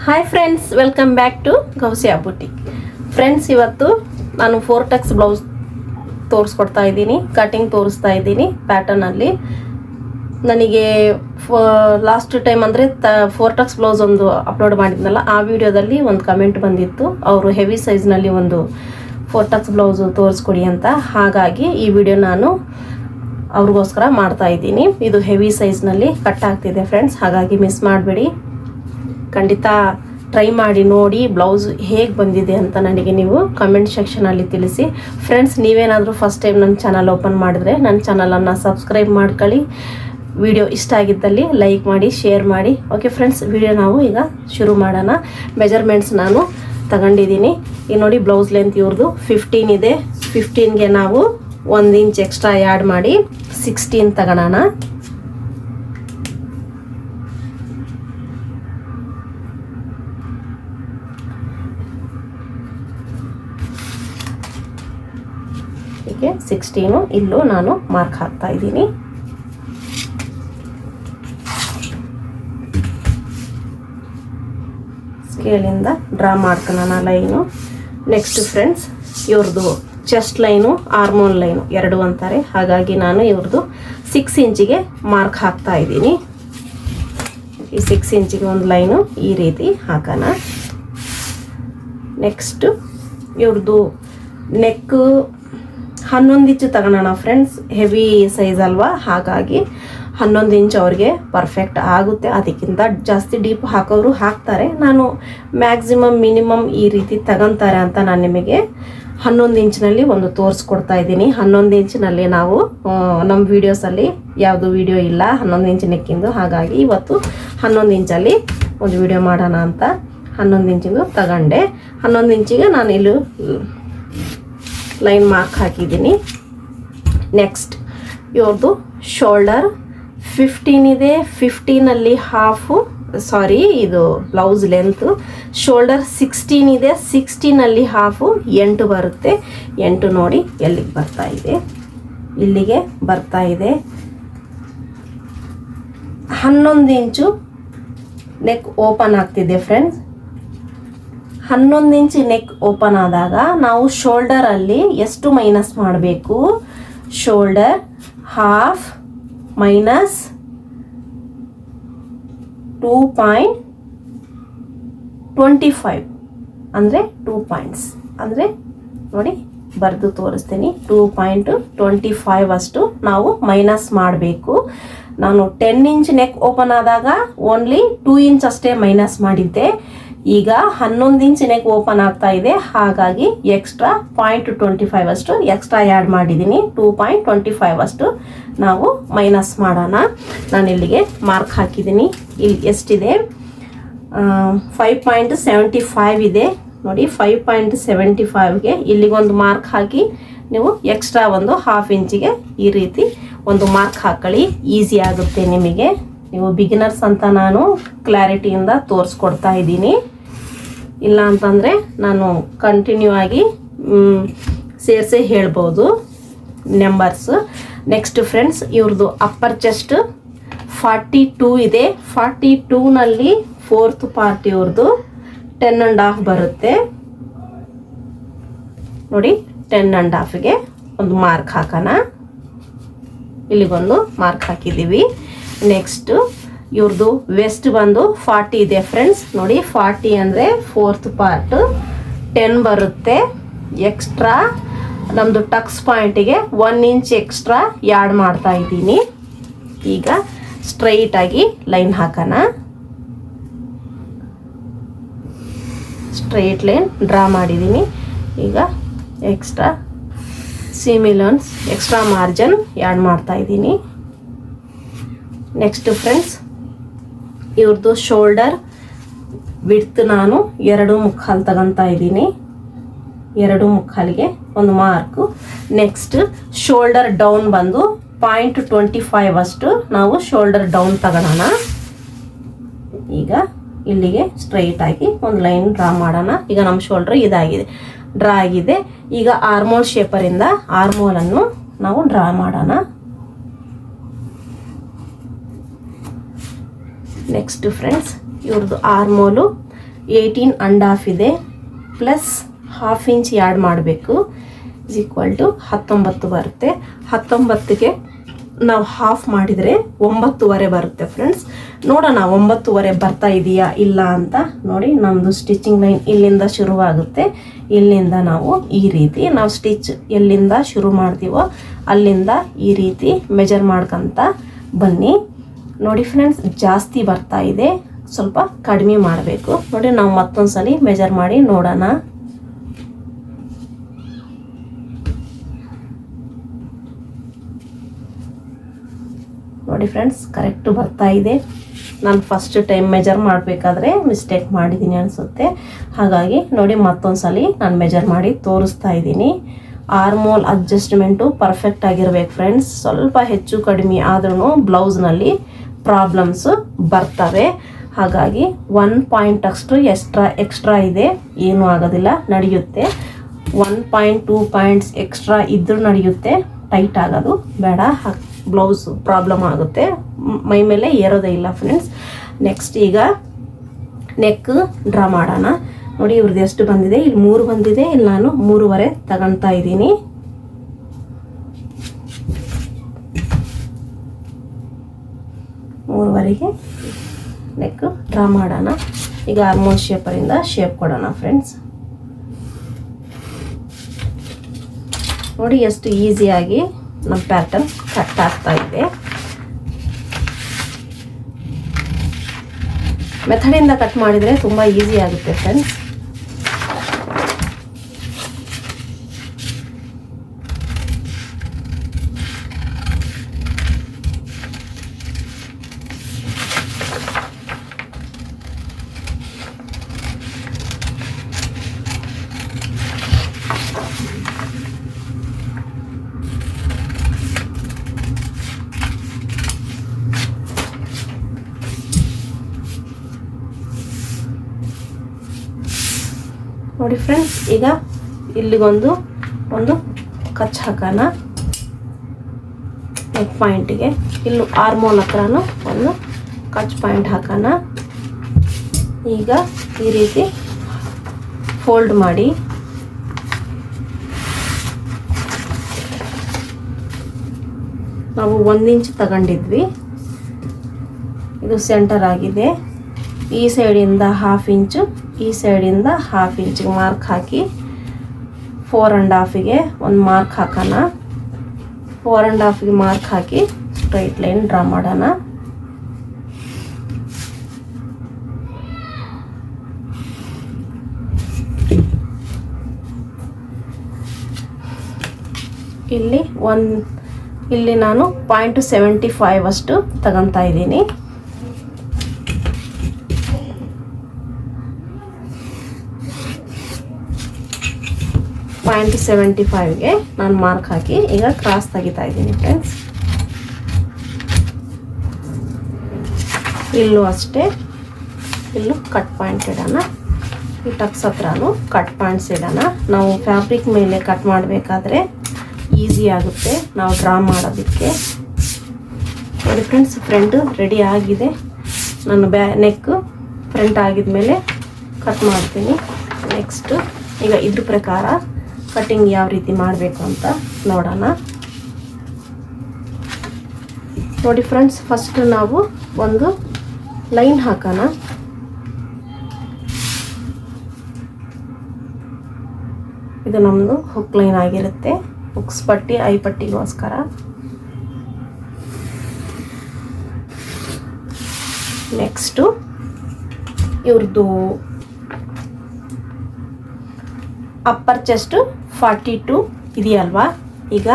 Hi friends, welcome back to Gousia boutique. Friends, ಇವತ್ತು ನಾನು 4 Tux blouse ತೋರಿಸ್ಕೊಡ್ತಾ ಇದ್ದೀನಿ, ಕಟಿಂಗ್ ತೋರಿಸ್ತಾ ಇದ್ದೀನಿ ಪ್ಯಾಟರ್ನಲ್ಲಿ. ನನಗೆ ಲಾಸ್ಟ್ ಟೈಮ್ ಅಂದರೆ 4 ಟಕ್ಸ್ ಬ್ಲೌಸ್ ಒಂದು ಅಪ್ಲೋಡ್ ಮಾಡಿದ್ನಲ್ಲ, ಆ ವಿಡಿಯೋದಲ್ಲಿ ಒಂದು ಕಮೆಂಟ್ ಬಂದಿತ್ತು, ಅವರು ಹೆವಿ ಸೈಜ್ನಲ್ಲಿ ಒಂದು 4 ಟಕ್ಸ್ ಬ್ಲೌಸು ತೋರಿಸ್ಕೊಡಿ ಅಂತ. ಹಾಗಾಗಿ ಈ ವಿಡಿಯೋ ನಾನು ಅವ್ರಿಗೋಸ್ಕರ ಮಾಡ್ತಾ ಇದ್ದೀನಿ. ಇದು ಹೆವಿ ಸೈಜ್ನಲ್ಲಿ ಕಟ್ ಆಗ್ತಿದೆ ಫ್ರೆಂಡ್ಸ್, ಹಾಗಾಗಿ ಮಿಸ್ ಮಾಡಬೇಡಿ. ಖಂಡಿತ ಟ್ರೈ ಮಾಡಿ ನೋಡಿ ಬ್ಲೌಸ್ ಹೇಗೆ ಬಂದಿದೆ ಅಂತ ನನಗೆ ನೀವು ಕಮೆಂಟ್ ಸೆಕ್ಷನಲ್ಲಿ ತಿಳಿಸಿ. ಫ್ರೆಂಡ್ಸ್, ನೀವೇನಾದರೂ ಫಸ್ಟ್ ಟೈಮ್ ನನ್ನ ಚಾನಲ್ ಓಪನ್ ಮಾಡಿದ್ರೆ ನನ್ನ ಚಾನಲನ್ನು ಸಬ್ಸ್ಕ್ರೈಬ್ ಮಾಡ್ಕೊಳ್ಳಿ. ವಿಡಿಯೋ ಇಷ್ಟ ಆಗಿದ್ದಲ್ಲಿ ಲೈಕ್ ಮಾಡಿ, ಶೇರ್ ಮಾಡಿ. ಓಕೆ ಫ್ರೆಂಡ್ಸ್, ವಿಡಿಯೋ ನಾವು ಈಗ ಶುರು ಮಾಡೋಣ. ಮೆಜರ್ಮೆಂಟ್ಸ್ ನಾನು ತಗೊಂಡಿದ್ದೀನಿ. ಈಗ ನೋಡಿ, ಬ್ಲೌಸ್ ಲೆಂತ್ ಇವ್ರದ್ದು 15 ಇದೆ. 15ಗೆ ನಾವು 1 ಇಂಚ್ ಎಕ್ಸ್ಟ್ರಾ ಆ್ಯಡ್ ಮಾಡಿ 16 ತಗೊಳ್ಳೋಣ. ಹೀಗೆ 16 ಇಲ್ಲೂ ನಾನು ಮಾರ್ಕ್ ಹಾಕ್ತಾ ಇದ್ದೀನಿ. ಸ್ಕೇಲಿಂದ ಡ್ರಾ ಮಾಡ್ಕೊಳ್ಳೋಣ ಲೈನು. ನೆಕ್ಸ್ಟ್ ಫ್ರೆಂಡ್ಸ್, ಇವ್ರದ್ದು ಚೆಸ್ಟ್ ಲೈನು, ಆರ್ಮೋಲ್ ಲೈನು ಎರಡು ಅಂತಾರೆ. ಹಾಗಾಗಿ ನಾನು ಇವ್ರದ್ದು 6 ಇಂಚಿಗೆ ಮಾರ್ಕ್ ಹಾಕ್ತಾ ಇದ್ದೀನಿ. ಈ 6 ಇಂಚಿಗೆ ಒಂದು ಲೈನು ಈ ರೀತಿ ಹಾಕೋಣ. ನೆಕ್ಸ್ಟು ಇವ್ರದ್ದು ನೆಕ್ 11 ಇಂಚು ತಗೊಳ್ಳೋಣ ಫ್ರೆಂಡ್ಸ್. ಹೆವಿ ಸೈಜ್ ಅಲ್ವಾ, ಹಾಗಾಗಿ 11 ಇಂಚ್ ಅವ್ರಿಗೆ ಪರ್ಫೆಕ್ಟ್ ಆಗುತ್ತೆ. ಅದಕ್ಕಿಂತ ಜಾಸ್ತಿ ಡೀಪ್ ಹಾಕೋರು ಹಾಕ್ತಾರೆ. ನಾನು ಮ್ಯಾಕ್ಸಿಮಮ್ ಮಿನಿಮಮ್ ಈ ರೀತಿ ತಗೊತಾರೆ ಅಂತ ನಾನು ನಿಮಗೆ 11 ಇಂಚಿನಲ್ಲಿ ಒಂದು ತೋರಿಸ್ಕೊಡ್ತಾ ಇದ್ದೀನಿ. 11 ಇಂಚಿನಲ್ಲಿ ನಾವು ನಮ್ಮ ವೀಡಿಯೋಸಲ್ಲಿ ಯಾವುದು ವಿಡಿಯೋ ಇಲ್ಲ 11 ಇಂಚ್ ನೆಕ್ಕಿಂದು. ಹಾಗಾಗಿ ಇವತ್ತು 11 ಇಂಚಲ್ಲಿ ಒಂದು ವಿಡಿಯೋ ಮಾಡೋಣ ಅಂತ 11 ಇಂಚಿಂದು ತಗೊಂಡೆ. 11 ಇಂಚಿಗೆ ನಾನು ಇಲ್ಲಿ ಲೈನ್ ಮಾರ್ಕ್ ಹಾಕಿದ್ದೀನಿ. ನೆಕ್ಸ್ಟ್ ಇವ್ರದ್ದು ಶೋಲ್ಡರ್ 15 ಇದೆ. 15ಅಲ್ಲಿ ಹಾಫು, ಸಾರಿ ಇದು ಬ್ಲೌಸ್ ಲೆಂತು. ಶೋಲ್ಡರ್ 16 ಇದೆ. 16ಅಲ್ಲಿ ಹಾಫು 8 ಬರುತ್ತೆ. 8 ನೋಡಿ ಎಲ್ಲಿಗೆ ಬರ್ತಾ ಇದೆ, ಇಲ್ಲಿಗೆ ಬರ್ತಾ ಇದೆ. 11 ಇಂಚು ನೆಕ್ ಓಪನ್ ಆಗ್ತಿದೆ ಫ್ರೆಂಡ್ಸ್. 11 ಇಂಚ್ ನೆಕ್ ಓಪನ್ ಆದಾಗ ನಾವು ಶೋಲ್ಡರಲ್ಲಿ ಎಷ್ಟು ಮೈನಸ್ ಮಾಡಬೇಕು? ಶೋಲ್ಡರ್ ಹಾಫ್ ಮೈನಸ್ 2.25 ಅಂದರೆ 2 ಪಾಯಿಂಟ್ಸ್. ಅಂದರೆ ನೋಡಿ ಬರೆದು ತೋರಿಸ್ತೀನಿ. 2.25 ಅಷ್ಟು ನಾವು ಮೈನಸ್ ಮಾಡಬೇಕು. ನಾನು 10 ಇಂಚ್ ನೆಕ್ ಓಪನ್ ಆದಾಗ ಓನ್ಲಿ 2 ಇಂಚ್ ಅಷ್ಟೇ ಮೈನಸ್ ಮಾಡಿದ್ದೆ. ಈಗ 11 ಇಂಚ್ ನೆಕ್ ಓಪನ್ ಆಗ್ತಾ ಇದೆ, ಹಾಗಾಗಿ ಎಕ್ಸ್ಟ್ರಾ 0.25 ಅಷ್ಟು ಎಕ್ಸ್ಟ್ರಾ ಆ್ಯಡ್ ಮಾಡಿದ್ದೀನಿ. 2.25 ಅಷ್ಟು ನಾವು ಮೈನಸ್ ಮಾಡೋಣ. ನಾನು ಇಲ್ಲಿಗೆ ಮಾರ್ಕ್ ಹಾಕಿದ್ದೀನಿ. ಇಲ್ಲಿ ಎಷ್ಟಿದೆ? 5.75 ಇದೆ ನೋಡಿ. 5.75ಗೆ ಇಲ್ಲಿಗೊಂದು ಮಾರ್ಕ್ ಹಾಕಿ ನೀವು ಎಕ್ಸ್ಟ್ರಾ ಒಂದು 1/2 ಇಂಚಿಗೆ ಈ ರೀತಿ ಒಂದು ಮಾರ್ಕ್ ಹಾಕೊಳ್ಳಿ. ಈಸಿ ಆಗುತ್ತೆ ನಿಮಗೆ. ನೀವು ಬಿಗಿನರ್ಸ್ ಅಂತ ನಾನು ಕ್ಲಾರಿಟಿಯಿಂದ ತೋರಿಸ್ಕೊಡ್ತಾ ಇದ್ದೀನಿ. ಇಲ್ಲ ಅಂತಂದರೆ ನಾನು ಕಂಟಿನ್ಯೂ ಆಗಿ ಸೇರಿಸೇ ಹೇಳ್ಬೋದು ನಂಬರ್ಸ್. ನೆಕ್ಸ್ಟ್ ಫ್ರೆಂಡ್ಸ್, ಇವ್ರದ್ದು ಅಪ್ಪರ್ ಚೆಸ್ಟ್ 42 ಇದೆ. 42ನಲ್ಲಿ 4th ಪಾರ್ಟ್ ಇವ್ರದ್ದು 10.5 ಬರುತ್ತೆ ನೋಡಿ. 10.5ಗೆ ಒಂದು ಮಾರ್ಕ್ ಹಾಕೋಣ. ಇಲ್ಲಿಗೊಂದು ಮಾರ್ಕ್ ಹಾಕಿದ್ದೀವಿ. ನೆಕ್ಸ್ಟು ಇವ್ರದ್ದು ವೆಸ್ಟ್ ಬಂದು 40 ಇದೆ ಫ್ರೆಂಡ್ಸ್. ನೋಡಿ 40 ಅಂದರೆ 4th ಪಾರ್ಟ್ 10 ಬರುತ್ತೆ. ಎಕ್ಸ್ಟ್ರಾ ನಮ್ಮದು ಟಕ್ಸ್ ಪಾಯಿಂಟಿಗೆ 1 ಇಂಚ್ ಎಕ್ಸ್ಟ್ರಾ ಆ್ಯಡ್ ಮಾಡ್ತಾ ಇದ್ದೀನಿ. ಈಗ ಸ್ಟ್ರೈಟಾಗಿ ಲೈನ್ ಹಾಕೋಣ. ಸ್ಟ್ರೈಟ್ ಲೈನ್ ಡ್ರಾ ಮಾಡಿದ್ದೀನಿ. ಈಗ ಎಕ್ಸ್ಟ್ರಾ ಸಿಮಿಲನ್ಸ್ ಎಕ್ಸ್ಟ್ರಾ ಮಾರ್ಜಿನ್ ಆ್ಯಡ್ ಮಾಡ್ತಾ ಇದ್ದೀನಿ. ನೆಕ್ಸ್ಟ್ ಫ್ರೆಂಡ್ಸ್, ಇವ್ರದ್ದು ಶೋಲ್ಡರ್ ವಿಡ್ತ್ ನಾನು 2.25 ತಗೊತಾ ಇದ್ದೀನಿ. 2.25ಗೆ ಒಂದು ಮಾರ್ಕು. ನೆಕ್ಸ್ಟ್ ಶೋಲ್ಡರ್ ಡೌನ್ ಬಂದು 0.25 ಅಷ್ಟು ನಾವು ಶೋಲ್ಡರ್ ಡೌನ್ ತಗೊಳ್ಳೋಣ. ಈಗ ಇಲ್ಲಿಗೆ ಸ್ಟ್ರೈಟ್ ಆಗಿ ಒಂದು ಲೈನ್ ಡ್ರಾ ಮಾಡೋಣ. ಈಗ ನಮ್ಮ ಶೋಲ್ಡರ್ ಇದಾಗಿದೆ, ಡ್ರಾ ಆಗಿದೆ. ಈಗ ಆರ್ಮೋಲ್ ಶೇಪರಿಂದ ಆರ್ಮೋಲನ್ನು ನಾವು ಡ್ರಾ ಮಾಡೋಣ. ನೆಕ್ಸ್ಟ್ ಫ್ರೆಂಡ್ಸ್, ಇವ್ರದ್ದು ಆರ್ಮೋಲು 18.5 ಇದೆ, ಪ್ಲಸ್ 1/2 ಇಂಚ್ ಆ್ಯಡ್ ಮಾಡಬೇಕು, = 19 ಬರುತ್ತೆ. 19ಗೆ ನಾವು ಹಾಫ್ ಮಾಡಿದರೆ 9.5 ಬರುತ್ತೆ ಫ್ರೆಂಡ್ಸ್. ನೋಡೋಣ 9.5 ಬರ್ತಾ ಇದೆಯಾ ಇಲ್ಲ ಅಂತ. ನೋಡಿ ನಮ್ಮದು ಸ್ಟಿಚಿಂಗ್ ಲೈನ್ ಇಲ್ಲಿಂದ ಶುರುವಾಗುತ್ತೆ. ಇಲ್ಲಿಂದ ನಾವು ಈ ರೀತಿ ನಾವು ಸ್ಟಿಚ್ ಎಲ್ಲಿಂದ ಶುರು ಮಾಡ್ತೀವೋ ಅಲ್ಲಿಂದ ಈ ರೀತಿ ಮೆಜರ್ ಮಾಡ್ಕೊತ ಬನ್ನಿ. ನೋಡಿ ಫ್ರೆಂಡ್ಸ್, ಜಾಸ್ತಿ ಬರ್ತಾ ಇದೆ, ಸ್ವಲ್ಪ ಕಡಿಮೆ ಮಾಡಬೇಕು. ನೋಡಿ ನಾವು ಮತ್ತೊಂದು ಸಲ ಮೆಜರ್ ಮಾಡಿ ನೋಡೋಣ. ನೋಡಿ ಫ್ರೆಂಡ್ಸ್, ಕರೆಕ್ಟು ಬರ್ತಾ ಇದೆ. ನಾನು ಫಸ್ಟ್ ಟೈಮ್ ಮೆಜರ್ ಮಾಡಬೇಕಾದ್ರೆ ಮಿಸ್ಟೇಕ್ ಮಾಡಿದ್ದೀನಿ ಅನಿಸುತ್ತೆ. ಹಾಗಾಗಿ ನೋಡಿ ಮತ್ತೊಂದು ಸಲ ನಾನು ಮೆಜರ್ ಮಾಡಿ ತೋರಿಸ್ತಾ ಇದ್ದೀನಿ. ಆರ್ಮೋಲ್ ಅಡ್ಜಸ್ಟ್ಮೆಂಟು ಪರ್ಫೆಕ್ಟ್ ಆಗಿರ್ಬೇಕು ಫ್ರೆಂಡ್ಸ್. ಸ್ವಲ್ಪ ಹೆಚ್ಚು ಕಡಿಮೆ ಆದ್ರೂ ಬ್ಲೌಸ್ನಲ್ಲಿ ಪ್ರಾಬ್ಲಮ್ಸ್ ಬರ್ತವೆ. ಹಾಗಾಗಿ 1 ಪಾಯಿಂಟ್ ಅಷ್ಟು ಎಕ್ಸ್ಟ್ರಾ ಇದೆ, ಏನೂ ಆಗೋದಿಲ್ಲ, ನಡೆಯುತ್ತೆ. 1.2 ಪಾಯಿಂಟ್ಸ್ ಎಕ್ಸ್ಟ್ರಾ ಇದ್ರೂ ನಡೆಯುತ್ತೆ, ಟೈಟ್ ಆಗೋದು ಬೇಡ. ಬ್ಲೌಸ್ ಪ್ರಾಬ್ಲಮ್ ಆಗುತ್ತೆ, ಮೈ ಮೇಲೆ ಏರೋದೇ ಇಲ್ಲ ಫ್ರೆಂಡ್ಸ್. ನೆಕ್ಸ್ಟ್ ಈಗ ನೆಕ್ ಡ್ರಾ ಮಾಡೋಣ. ನೋಡಿ ಇವ್ರದ್ದು ಎಷ್ಟು ಬಂದಿದೆ, ಇಲ್ಲಿ 3 ಬಂದಿದೆ, ಇಲ್ಲಿ ನಾನು 3.5 ತಗೊಳ್ತಾ ಇದ್ದೀನಿ. ಮೂರುವರೆಗೆ ನೆಕ್ ಡ್ರಾ ಮಾಡೋಣ. ಈಗ ಆರ್ಮೋಲ್ ಶೇಪರಿಂದ ಶೇಪ್ ಕೊಡೋಣ ಫ್ರೆಂಡ್ಸ್. ನೋಡಿ ಎಷ್ಟು ಈಸಿಯಾಗಿ ನಮ್ಮ ಪ್ಯಾಟರ್ನ್ ಕಟ್ ಆಗ್ತಾ ಇದೆ. ಮೆಥಡಿಂದ ಕಟ್ ಮಾಡಿದರೆ ತುಂಬ ಈಸಿ ಆಗುತ್ತೆ ಫ್ರೆಂಡ್ಸ್. ನೋಡಿ ಫ್ರೆಂಡ್ಸ್, ಈಗ ಇಲ್ಲಿಗೊಂದು ಕಚ್ ಹಾಕೋಣ ನೆಕ್ ಪಾಯಿಂಟಿಗೆ. ಇಲ್ಲಿ ಆರ್ಮೋಲ್ ಹತ್ರನೂ ಒಂದು ಕಚ್ ಪಾಯಿಂಟ್ ಹಾಕೋಣ. ಈಗ ಈ ರೀತಿ ಫೋಲ್ಡ್ ಮಾಡಿ ನಾವು 1 ಇಂಚ್ ತಗೊಂಡಿದ್ವಿ, ಇದು ಸೆಂಟರ್ ಆಗಿದೆ. ಈ ಸೈಡಿಂದ 1/2 ಇಂಚು, ಈ ಸೈಡಿಂದ 1/2 ಇಂಚಿಗೆ ಮಾರ್ಕ್ ಹಾಕಿ 4.5ಗೆ ಒಂದು ಮಾರ್ಕ್ ಹಾಕೋಣ. 4.5ಗೆ ಮಾರ್ಕ್ ಹಾಕಿ ಸ್ಟ್ರೈಟ್ ಲೈನ್ ಡ್ರಾ ಮಾಡೋಣ. ಇಲ್ಲಿ ನಾನು 0.75 ಅಷ್ಟು ತಗೊತಾ ಇದ್ದೀನಿ. .75ಗೆ ನಾನು ಮಾರ್ಕ್ ಹಾಕಿ ಈಗ ಕ್ರಾಸ್ ತೆಗಿತಾ ಇದ್ದೀನಿ ಫ್ರೆಂಡ್ಸ್. ಇಲ್ಲೂ ಅಷ್ಟೇ, ಇಲ್ಲೂ ಕಟ್ ಪಾಯಿಂಟ್ ಇಡೋಣ. ಈ ಟಕ್ಸ್ ಹತ್ರನೂ ಕಟ್ ಪಾಯಿಂಟ್ಸ್ ಇಡೋಣ. ನಾವು ಫ್ಯಾಬ್ರಿಕ್ ಮೇಲೆ ಕಟ್ ಮಾಡಬೇಕಾದ್ರೆ ಈಸಿ ಆಗುತ್ತೆ ನಾವು ಡ್ರಾ ಮಾಡೋದಕ್ಕೆ. ನೋಡಿ ಫ್ರೆಂಡ್ಸ್, ಫ್ರಂಟ್ ರೆಡಿ ಆಗಿದೆ. ನಾನು ನೆಕ್ ಫ್ರಂಟ್ ಆಗಿದ್ಮೇಲೆ ಕಟ್ ಮಾಡ್ತೀನಿ. ನೆಕ್ಸ್ಟ್ ಈಗ ಇದ್ರ ಪ್ರಕಾರ ಕಟಿಂಗ್ ಯಾವ ರೀತಿ ಮಾಡಬೇಕು ಅಂತ ನೋಡೋಣ. ನೋಡಿ ಫ್ರೆಂಡ್ಸ್, ಫಸ್ಟ್ ನಾವು ಒಂದು ಲೈನ್ ಹಾಕೋಣ. ಇದು ನಮ್ಮದು ಹುಕ್ ಲೈನ್ ಆಗಿರುತ್ತೆ, ಹುಕ್ಸ್ ಪಟ್ಟಿ ಐ ಪಟ್ಟಿಗೋಸ್ಕರ. ನೆಕ್ಸ್ಟು ಇವ್ರದ್ದು ಅಪ್ಪರ್ ಚೆಸ್ಟ್ 42 ಇದೆಯಲ್ವಾ. ಈಗ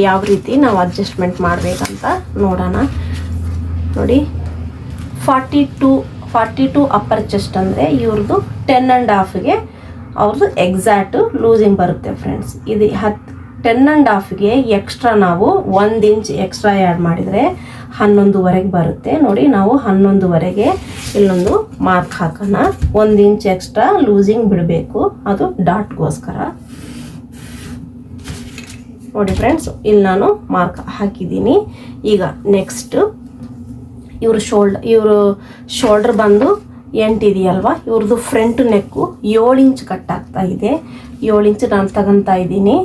ಯಾವ ರೀತಿ ನಾವು ಅಡ್ಜಸ್ಟ್ಮೆಂಟ್ ಮಾಡಬೇಕಂತ ನೋಡೋಣ. ನೋಡಿ 42 ಅಪ್ಪರ್ ಚೆಸ್ಟ್ ಅಂದರೆ ಇವ್ರದ್ದು 10.5ಗೆ ಅವ್ರದ್ದು ಎಕ್ಸಾಕ್ಟು ಲೂಸಿಂಗ್ ಬರುತ್ತೆ ಫ್ರೆಂಡ್ಸ್. ಇದು 10.5ಗೆ ಎಕ್ಸ್ಟ್ರಾ ನಾವು 1 ಇಂಚ್ ಎಕ್ಸ್ಟ್ರಾ ಆ್ಯಡ್ ಮಾಡಿದರೆ 11.5 ಬರುತ್ತೆ. ನೋಡಿ ನಾವು 11.5ಗೆ ಇಲ್ಲೊಂದು ಮಾರ್ಕ್ ಹಾಕೋಣ. 1 ಇಂಚ್ ಎಕ್ಸ್ಟ್ರಾ ಲೂಸಿಂಗ್ ಬಿಡಬೇಕು, ಅದು ಡಾಟ್ಗೋಸ್ಕರ. ನೋಡಿ ಫ್ರೆಂಡ್ಸ್, ಇಲ್ಲಿ ನಾನು ಮಾರ್ಕ್ ಹಾಕಿದ್ದೀನಿ. ಈಗ ನೆಕ್ಸ್ಟ್ ಇವರು ಶೋಲ್ಡರ್ ಬಂದು 8 ಇದೆಯಲ್ವಾ, ಇವ್ರದ್ದು ಫ್ರಂಟ್ ನೆಕ್ಕು 7 ಇಂಚ್ ಕಟ್ ಆಗ್ತಾ ಇದೆ. 7 ಇಂಚ್ ನಾನು ತಗೊತಾ ಇದ್ದೀನಿ.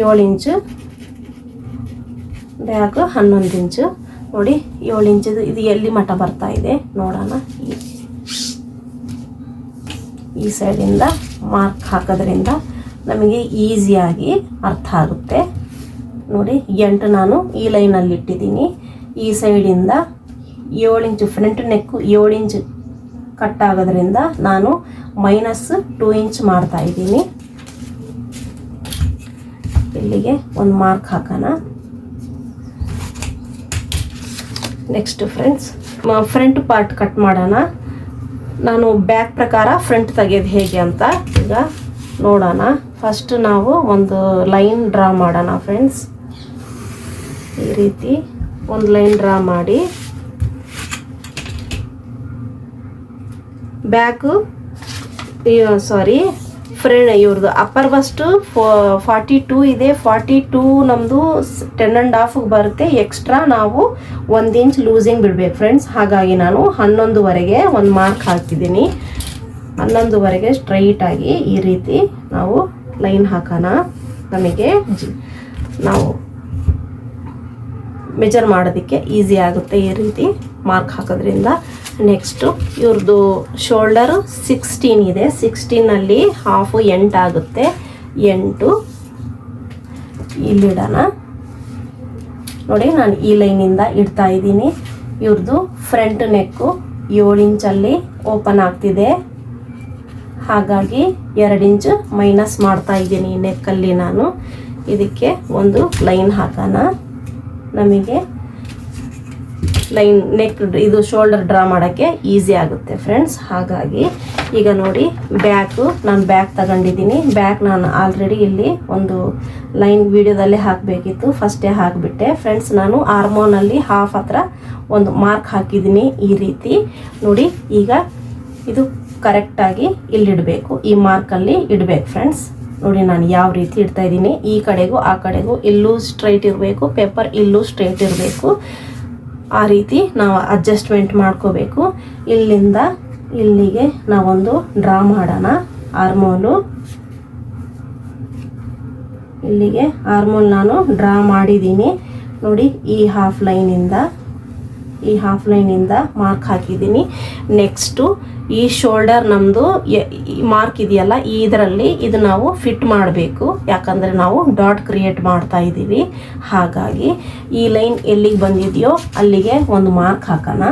ಏಳು ಇಂಚು, ಬ್ಯಾಗ್ 11 ಇಂಚು. ನೋಡಿ 7 ಇಂಚದು ಇದು ಎಲ್ಲಿ ಮಟ್ಟ ಬರ್ತಾ ಇದೆ ನೋಡೋಣ. ಈ ಸೈಡಿಂದ ಮಾರ್ಕ್ ಹಾಕೋದ್ರಿಂದ ನಮಗೆ ಈಸಿಯಾಗಿ ಅರ್ಥ ಆಗುತ್ತೆ. ನೋಡಿ 8 ನಾನು ಈ ಲೈನಲ್ಲಿ ಇಟ್ಟಿದ್ದೀನಿ. ಈ ಸೈಡಿಂದ 7 ಇಂಚು ಫ್ರಂಟ್ ನೆಕ್ಕು 7 ಇಂಚ್ ಕಟ್ ಆಗೋದ್ರಿಂದ ನಾನು -2 ಇಂಚ್ ಮಾಡ್ತಾ ಇದ್ದೀನಿ. ಇಲ್ಲಿಗೆ ಒಂದು ಮಾರ್ಕ್ ಹಾಕೋಣ. Next friends, front part cut ಮಾಡೋಣ. ನಾನು ಬ್ಯಾಕ್ ಪ್ರಕಾರ ಫ್ರಂಟ್ ತೆಗೆಯೋದು ಹೇಗೆ ಅಂತ ಈಗ ನೋಡೋಣ. ಫಸ್ಟ್ ನಾವು ಒಂದು ಲೈನ್ ಡ್ರಾ ಮಾಡೋಣ ಫ್ರೆಂಡ್ಸ್. ಈ ರೀತಿ ಒಂದು ಲೈನ್ ಡ್ರಾ ಮಾಡಿ ಬ್ಯಾಕು ಇವ್ರದ್ದು ಅಪ್ಪರ್ ಬಸ್ಟು 42 ಇದೆ. 42 ನಮ್ಮದು 10.5 ಬರುತ್ತೆ. ಎಕ್ಸ್ಟ್ರಾ ನಾವು 1 ಇಂಚ್ ಲೂಸಿಂಗ್ ಬಿಡಬೇಕು ಫ್ರೆಂಡ್ಸ್. ಹಾಗಾಗಿ ನಾನು 11ವರೆಗೆ ಒಂದು ಮಾರ್ಕ್ ಹಾಕಿದ್ದೀನಿ. 11ವರೆಗೆ ಸ್ಟ್ರೈಟಾಗಿ ಈ ರೀತಿ ನಾವು ಲೈನ್ ಹಾಕೋಣ. ನಮಗೆ ನಾವು ಮೆಜರ್ ಮಾಡೋದಕ್ಕೆ ಈಸಿ ಆಗುತ್ತೆ ಈ ರೀತಿ ಮಾರ್ಕ್ ಹಾಕೋದ್ರಿಂದ. ನೆಕ್ಸ್ಟು ಇವ್ರದ್ದು ಶೋಲ್ಡರು 16 ಇದೆ. 16ನಲ್ಲಿ ಹಾಫು 8 ಆಗುತ್ತೆ. 8 ಇಲ್ಲಿಡೋಣ. ನೋಡಿ ನಾನು ಈ ಲೈನಿಂದ ಇಡ್ತಾ ಇದ್ದೀನಿ. ಇವ್ರದ್ದು ಫ್ರಂಟ್ ನೆಕ್ಕು 7 ಇಂಚಲ್ಲಿ ಓಪನ್ ಆಗ್ತಿದೆ. ಹಾಗಾಗಿ 2 ಇಂಚ್ ಮೈನಸ್ ಮಾಡ್ತಾ ಇದ್ದೀನಿ ನೆಕ್ಕಲ್ಲಿ ನಾನು. ಇದಕ್ಕೆ ಒಂದು ಲೈನ್ ಹಾಕೋಣ. ನಮಗೆ ಲೈನ್ ನೆಕ್ ಇದು ಶೋಲ್ಡರ್ ಡ್ರಾ ಮಾಡೋಕ್ಕೆ ಈಸಿ ಆಗುತ್ತೆ ಫ್ರೆಂಡ್ಸ್. ಹಾಗಾಗಿ ಈಗ ನೋಡಿ ನಾನು ಬ್ಯಾಕ್ ತಗೊಂಡಿದ್ದೀನಿ. ಬ್ಯಾಕ್ ನಾನು ಆಲ್ರೆಡಿ ಇಲ್ಲಿ ಒಂದು ಲೈನ್ ವಿಡಿಯೋದಲ್ಲೇ ಹಾಕಬೇಕಿತ್ತು, ಫಸ್ಟೇ ಹಾಕಿಬಿಟ್ಟೆ ಫ್ರೆಂಡ್ಸ್. ನಾನು ಆರ್ಮೋನಲ್ಲಿ ಹಾಫ್ ಹತ್ರ ಒಂದು ಮಾರ್ಕ್ ಹಾಕಿದ್ದೀನಿ ಈ ರೀತಿ. ನೋಡಿ ಈಗ ಇದು ಕರೆಕ್ಟಾಗಿ ಇಲ್ಲಿಡಬೇಕು, ಈ ಮಾರ್ಕಲ್ಲಿ ಇಡಬೇಕು ಫ್ರೆಂಡ್ಸ್. ನೋಡಿ ನಾನು ಯಾವ ರೀತಿ ಇಡ್ತಾ ಇದ್ದೀನಿ. ಈ ಕಡೆಗೂ ಆ ಕಡೆಗೂ ಇಲ್ಲೂ ಸ್ಟ್ರೈಟ್ ಇರಬೇಕು, ಪೇಪರ್ ಇಲ್ಲೂ ಸ್ಟ್ರೈಟ್ ಇರಬೇಕು. ಆ ರೀತಿ ನಾವು ಅಡ್ಜಸ್ಟ್ಮೆಂಟ್ ಮಾಡ್ಕೋಬೇಕು. ಇಲ್ಲಿಂದ ಇಲ್ಲಿಗೆ ನಾವೊಂದು ಡ್ರಾ ಮಾಡೋಣ. ಆರ್ಮೋಲು ಇಲ್ಲಿಗೆ ಆರ್ಮೋಲ್ ನಾನು ಡ್ರಾ ಮಾಡಿದ್ದೀನಿ. ನೋಡಿ ಈ ಹಾಫ್ ಲೈನಿಂದ ಮಾರ್ಕ್ ಹಾಕಿದ್ದೀನಿ. ನೆಕ್ಸ್ಟು ಈ ಶೋಲ್ಡರ್ ನಮ್ಮದು ಮಾರ್ಕ್ ಇದೆಯಲ್ಲ, ಇದರಲ್ಲಿ ಇದು ನಾವು ಫಿಟ್ ಮಾಡಬೇಕು. ಯಾಕಂದರೆ ನಾವು ಡಾಟ್ ಕ್ರಿಯೇಟ್ ಮಾಡ್ತಾ ಇದ್ದೀವಿ. ಹಾಗಾಗಿ ಈ ಲೈನ್ ಎಲ್ಲಿಗೆ ಬಂದಿದೆಯೋ ಅಲ್ಲಿಗೆ ಒಂದು ಮಾರ್ಕ್ ಹಾಕೋಣ.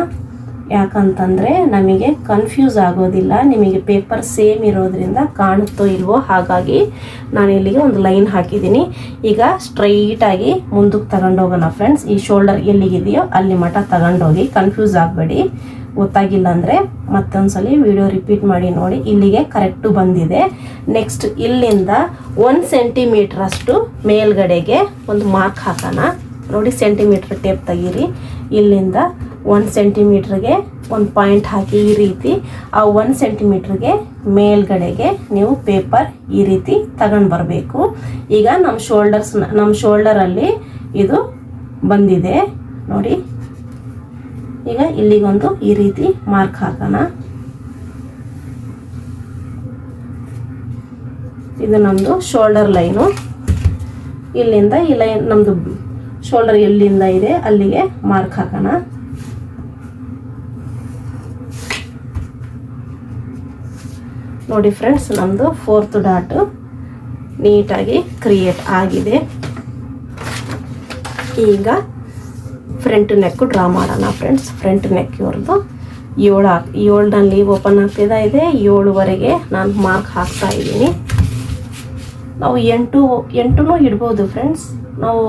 ಯಾಕಂತಂದರೆ ನಮಗೆ ಕನ್ಫ್ಯೂಸ್ ಆಗೋದಿಲ್ಲ. ನಿಮಗೆ ಪೇಪರ್ ಸೇಮ್ ಇರೋದ್ರಿಂದ ಕಾಣುತ್ತೋ ಇಲ್ವೋ, ಹಾಗಾಗಿ ನಾನು ಇಲ್ಲಿಗೆ ಒಂದು ಲೈನ್ ಹಾಕಿದ್ದೀನಿ. ಈಗ ಸ್ಟ್ರೈಟಾಗಿ ಮುಂದಕ್ಕೆ ತಗೊಂಡೋಗೋಣ ಫ್ರೆಂಡ್ಸ್. ಈ ಶೋಲ್ಡರ್ ಎಲ್ಲಿಗಿದೆಯೋ ಅಲ್ಲಿ ಮಟ್ಟ ತಗೊಂಡೋಗಿ, ಕನ್ಫ್ಯೂಸ್ ಆಗಬೇಡಿ. ಗೊತ್ತಾಗಿಲ್ಲ ಅಂದರೆ ಮತ್ತೊಂದ್ಸಲಿ ವಿಡಿಯೋ ರಿಪೀಟ್ ಮಾಡಿ ನೋಡಿ. ಇಲ್ಲಿಗೆ ಕರೆಕ್ಟು ಬಂದಿದೆ. ನೆಕ್ಸ್ಟ್ ಇಲ್ಲಿಂದ 1 ಸೆಂಟಿಮೀಟ್ರ್ ಅಷ್ಟು ಮೇಲ್ಗಡೆಗೆ ಒಂದು ಮಾರ್ಕ್ ಹಾಕೋಣ. ನೋಡಿ ಸೆಂಟಿಮೀಟ್ರ್ ಟೇಪ್ ತೆಗೀರಿ. ಇಲ್ಲಿಂದ 1 ಸೆಂಟಿಮೀಟ್ರಿಗೆ ಒಂದು ಪಾಯಿಂಟ್ ಹಾಕಿ ಈ ರೀತಿ. ಆ 1 ಸೆಂಟಿಮೀಟ್ರಿಗೆ ಮೇಲ್ಗಡೆಗೆ ನೀವು ಪೇಪರ್ ಈ ರೀತಿ ತಗೊಂಡು ಬರಬೇಕು. ಈಗ ನಮ್ಮ ಶೋಲ್ಡರಲ್ಲಿ ಇದು ಬಂದಿದೆ ನೋಡಿ. ಈಗ ಇಲ್ಲಿಗೊಂದು ಈ ರೀತಿ ಮಾರ್ಕ್ ಹಾಕೋಣ. ಇದು ನಮ್ಮದು ಶೋಲ್ಡರ್ ಲೈನು. ಇಲ್ಲಿಂದ ಈ ಲೈನ್ ನಮ್ಮದು ಶೋಲ್ಡರ್ ಎಲ್ಲಿಂದ ಇದೆ ಅಲ್ಲಿಗೆ ಮಾರ್ಕ್ ಹಾಕೋಣ. ನೋಡಿ ಫ್ರೆಂಡ್ಸ್, ನಮ್ಮದು 4th ಡಾಟು ನೀಟಾಗಿ ಕ್ರಿಯೇಟ್ ಆಗಿದೆ. ಈಗ ಫ್ರಂಟ್ ನೆಕ್ಕು ಡ್ರಾ ಮಾಡೋಣ ಫ್ರೆಂಡ್ಸ್. ಫ್ರಂಟ್ ನೆಕ್ ಇವ್ರದ್ದು 7ನಲ್ಲಿ ಓಪನ್ ಆಗ್ತಿದೆ. 7ವರೆಗೆ ನಾನು ಮಾರ್ಕ್ ಹಾಕ್ತಾ ಇದ್ದೀನಿ. ನಾವು 8 ಇಡ್ಬೋದು ಫ್ರೆಂಡ್ಸ್. ನಾವು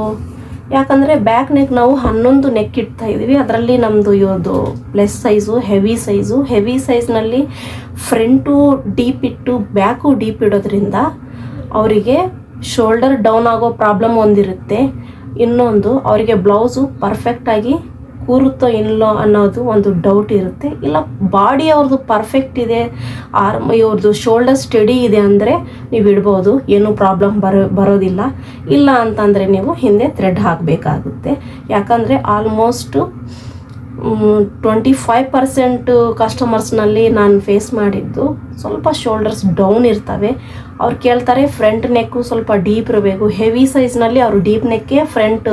ಯಾಕಂದರೆ ಬ್ಯಾಕ್ ನೆಕ್ ನಾವು 11 ನೆಕ್ ಇಡ್ತಾ ಇದ್ದೀವಿ. ಅದರಲ್ಲಿ ನಮ್ಮದು ಇವ್ರದ್ದು ಪ್ಲಸ್ ಸೈಜು, ಹೆವಿ ಸೈಜ್ನಲ್ಲಿ ಫ್ರಂಟು ಡೀಪ್ ಇಟ್ಟು ಬ್ಯಾಕು ಡೀಪ್ ಇಡೋದ್ರಿಂದ ಅವರಿಗೆ ಶೋಲ್ಡರ್ ಡೌನ್ ಆಗೋ ಪ್ರಾಬ್ಲಮ್ ಒಂದಿರುತ್ತೆ. ಇನ್ನೊಂದು ಅವರಿಗೆ ಬ್ಲೌಸು ಪರ್ಫೆಕ್ಟಾಗಿ ಕೂರುತ್ತೋ ಇಲ್ಲೋ ಅನ್ನೋದು ಒಂದು ಡೌಟ್ ಇರುತ್ತೆ. ಇಲ್ಲ ಬಾಡಿ ಅವ್ರದ್ದು ಪರ್ಫೆಕ್ಟ್ ಇದೆ, ಆರ್ಮ್ ಇವ್ರದ್ದು ಶೋಲ್ಡರ್ ಸ್ಟಡಿ ಇದೆ ಅಂದರೆ ನೀವು ಇಡ್ಬೋದು, ಏನೂ ಪ್ರಾಬ್ಲಮ್ ಬರೋದಿಲ್ಲ. ಇಲ್ಲ ಅಂತಂದರೆ ನೀವು ಹಿಂದೆ ಥ್ರೆಡ್ ಹಾಕಬೇಕಾಗುತ್ತೆ. ಯಾಕಂದರೆ ಆಲ್ಮೋಸ್ಟು 25% ಕಸ್ಟಮರ್ಸ್ನಲ್ಲಿ ನಾನು ಫೇಸ್ ಮಾಡಿದ್ದು ಸ್ವಲ್ಪ ಶೋಲ್ಡರ್ಸ್ ಡೌನ್ ಇರ್ತವೆ. ಅವ್ರು ಕೇಳ್ತಾರೆ ಫ್ರಂಟ್ ನೆಕ್ಕು ಸ್ವಲ್ಪ ಡೀಪ್ ಇರಬೇಕು. ಹೆವಿ ಸೈಜ್ನಲ್ಲಿ ಅವರು ಡೀಪ್ ನೆಕ್ಕೇ ಫ್ರಂಟ್